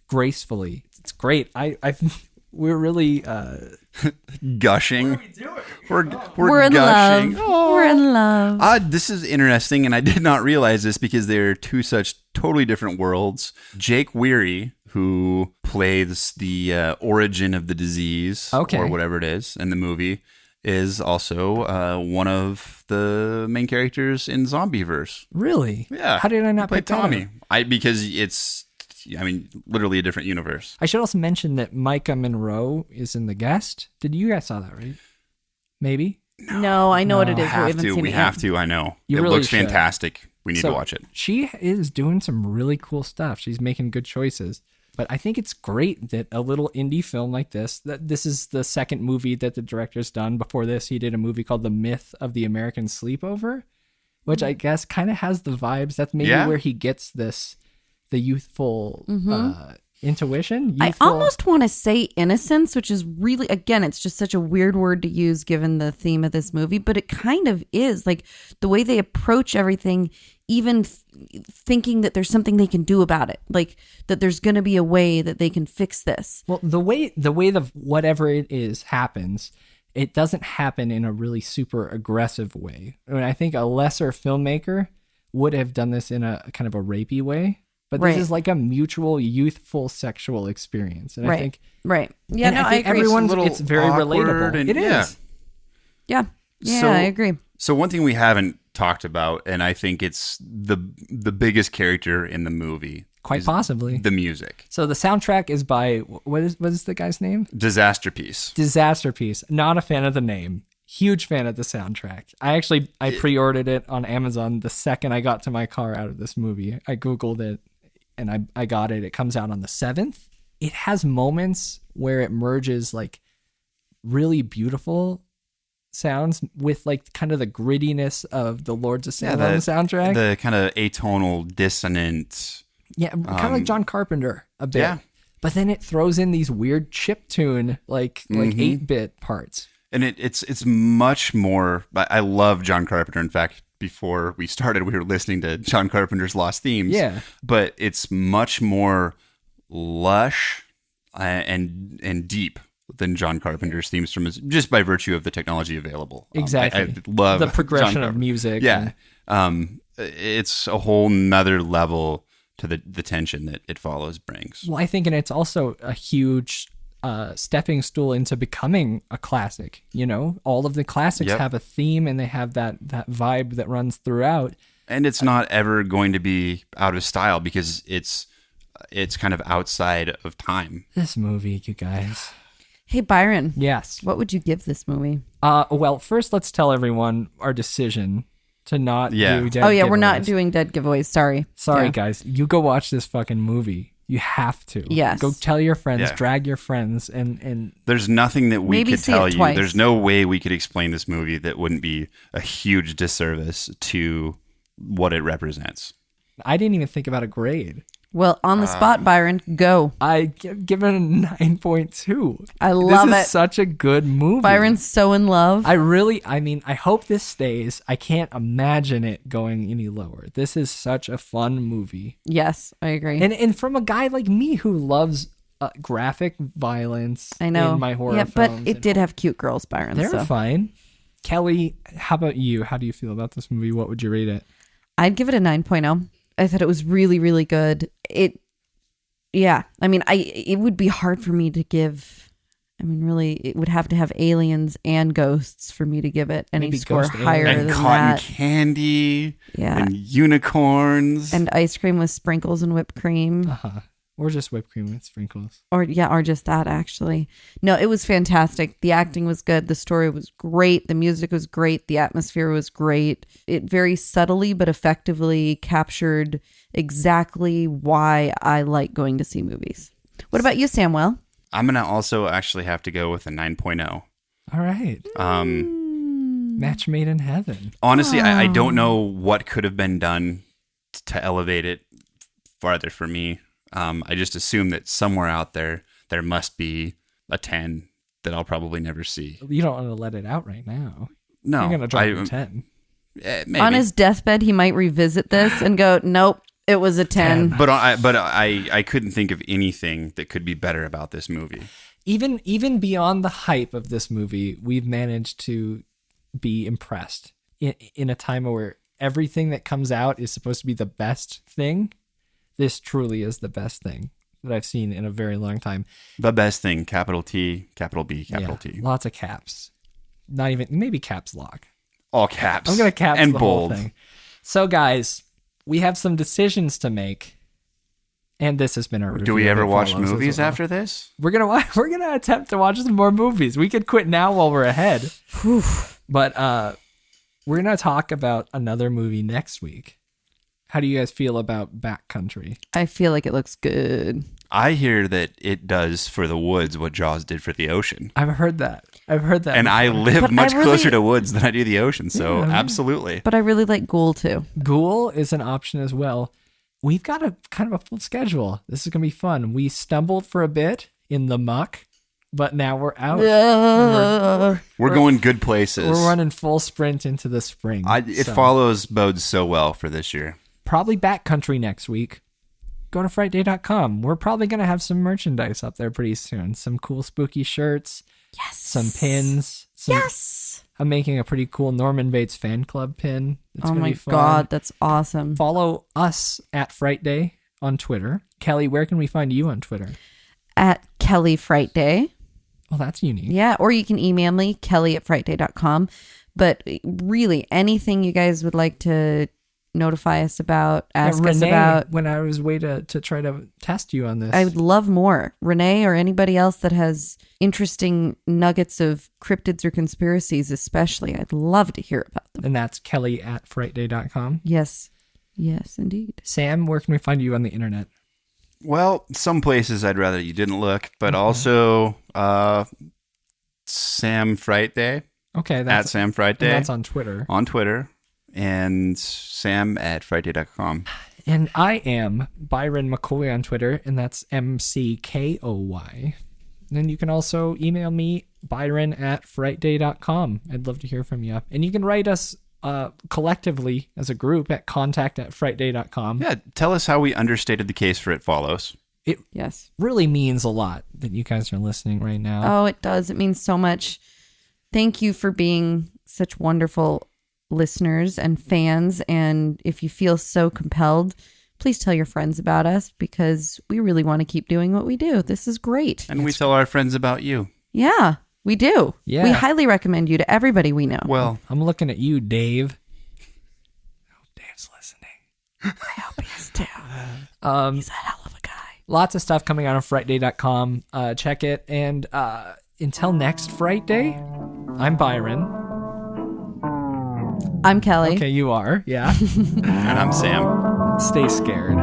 gracefully. It's great. We're really Gushing. We're We're in gushing. love. We're in love. This is interesting, and I did not realize this because they're two such totally different worlds. Jake Weary, who plays the origin of the disease, or whatever it is in the movie, is also one of the main characters in Zombieverse. really. Yeah. How did I not play pick that Tommy? up? Because it's, literally a different universe. I should also mention that Micah Monroe is in The Guest. Did you guys saw that, right? Maybe. No, I know what it is. We have to. I know. You It really looks should. fantastic. We need So to watch it. She is doing some really cool stuff. She's making good choices. But I think it's great that a little indie film like this, that this is the second movie that the director's done. Before this, he did a movie called The Myth of the American Sleepover, which I guess kind of has the vibes. That's maybe where he gets the youthful intuition. I almost want to say innocence, which is really, again, it's just such a weird word to use given the theme of this movie, but it kind of is. Like the way they approach everything, even thinking that there's something they can do about it, like that there's going to be a way that they can fix this. Well, the way the whatever it is happens, it doesn't happen in a really super aggressive way. I mean, I think a lesser filmmaker would have done this in a kind of a rapey way. But this is like a mutual, youthful, sexual experience, and I think, yeah, and no, I agree. it's very awkward relatable. and- It is. Yeah, So- I agree. So one thing we haven't talked about, and I think it's the biggest character in the movie. Quite is possibly. the music. So the soundtrack is by, what is the guy's name? Disaster Piece. Disaster Piece. Not a fan of the name. Huge fan of the soundtrack. I pre-ordered it on Amazon the second I got to my car out of this movie. I Googled it and I got it. It comes out on the 7th. It has moments where it merges like really beautiful sounds with like kind of the grittiness of the Lords of Salem soundtrack. The kind of atonal, dissonant. Yeah, kind of like John Carpenter a bit. Yeah. But then it throws in these weird chiptune, like 8-bit parts. And it's much more. I love John Carpenter. In fact, before we started, we were listening to John Carpenter's Lost Themes. Yeah. But it's much more lush and deep than John Carpenter's themes from just by virtue of the technology available. Exactly. I love the progression John of music. Yeah. It's a whole nother level to the tension that It Follows brings. Well, I think, and it's also a huge stepping stool into becoming a classic. You know, all of the classics have a theme and they have that vibe that runs throughout. And it's not ever going to be out of style because it's kind of outside of time. This movie, you guys. Hey, Byron. Yes. What would you give this movie? Well, first let's tell everyone our decision to not do dead Oh, yeah, we're giveaways. not doing dead giveaways. Sorry. Sorry, Yeah. guys. You go watch this fucking movie. You have to. Yes. Go tell your friends, Yeah. drag your friends, and There's nothing that we Maybe could see tell it you. twice. There's no way we could explain this movie that wouldn't be a huge disservice to what it represents. I didn't even think about a grade. Well, on the spot, Byron, go. I give it a 9.2. I love This it. is such a good movie. Byron's so in love. I hope this stays. I can't imagine it going any lower. This is such a fun movie. Yes, I agree. And from a guy like me who loves graphic violence I know. in my horror yeah, but films. it did have cute girls, Byron. They're so. fine. Kelly, how about you? How do you feel about this movie? What would you rate it? I'd give it a 9.0. I thought it was really, really good. It would be hard for me to give. I mean, really, it would have to have aliens and ghosts for me to give it any Maybe score ghost higher aliens. And than cotton that. candy. Yeah. And unicorns. And ice cream with sprinkles and whipped cream. Uh-huh. Or just whipped cream with sprinkles. Or just that, actually. No, it was fantastic. The acting was good. The story was great. The music was great. The atmosphere was great. It very subtly but effectively captured exactly why I like going to see movies. What about you, Samuel? I'm going to also actually have to go with a 9.0. All right. Match made in heaven. Honestly, I don't know what could have been done to elevate it farther for me. I just assume that somewhere out there must be a 10 that I'll probably never see. You don't want to let it out right now. No. You're going to drop a 10. Maybe. On his deathbed, he might revisit this and go, nope, it was a 10. But I couldn't think of anything that could be better about this movie. Even beyond the hype of this movie, we've managed to be impressed in a time where everything that comes out is supposed to be the best thing. This truly is the best thing that I've seen in a very long time. The best thing, capital T, capital B, capital T. Lots of caps. Not even, maybe caps lock. All caps. I'm going to caps and the bold. whole thing. So guys, we have some decisions to make. And this has been our review. Do we of ever It watch Follows as movies well. after this? We're gonna attempt to watch some more movies. We could quit now while we're ahead. But we're gonna talk about another movie next week. How do you guys feel about Backcountry? I feel like it looks good. I hear that it does for the woods what Jaws did for the ocean. I've heard that. And I live But much I really- closer to woods than I do the ocean, so absolutely. But I really like Ghoul too. Ghoul is an option as well. We've got a kind of a full schedule. This is gonna be fun. We stumbled for a bit in the muck, but now we're out. We're going good places. We're running full sprint into the spring. It So, follows bodes so well for this year. probably Backcountry next week. Go to frightday.com. We're probably going to have some merchandise up there pretty soon. Some cool spooky shirts. Yes. Some pins. Yes. I'm making a pretty cool Norman Bates fan club pin. It's Oh gonna my be fun. God, that's awesome. Follow us at Frightday on Twitter. Kelly, where can we find you on Twitter? At Kelly Frightday. Oh, that's unique. Yeah, or you can email me, kelly@frightday.com. But really, anything you guys would like to notify us about, ask us Renee, about. when I was way to try to test you on this. I would love more. Renee or anybody else that has interesting nuggets of cryptids or conspiracies, especially. I'd love to hear about them. And that's Kelly@frightday.com. Yes. Yes, indeed. Sam, where can we find you on the internet? Well, some places I'd rather you didn't look, but also Sam Frightday. Okay. At Sam Frightday. That's on Twitter. On Twitter. And sam@frightday.com. And I am Byron McKoy on Twitter, and that's MCKOY. And you can also email me, byron@frightday.com. I'd love to hear from you. And you can write us collectively as a group at contact@frightday.com. Yeah, tell us how we understated the case for It Follows. It Yes. really means a lot that you guys are listening right now. Oh, it does. It means so much. Thank you for being such wonderful listeners and fans. And if you feel so compelled, please tell your friends about us because we really want to keep doing what we do. This is great. And we tell our friends about you. Yeah, we do. Yeah. We highly recommend you to everybody we know. Well, I'm looking at you, Dave. I hope Dave's listening. I hope he is too. He's a hell of a guy. Lots of stuff coming out on frightday.com. Check it. And until next Fright Day, I'm Byron. I'm Kelly. Okay, you are. Yeah. and I'm Sam. Stay scared.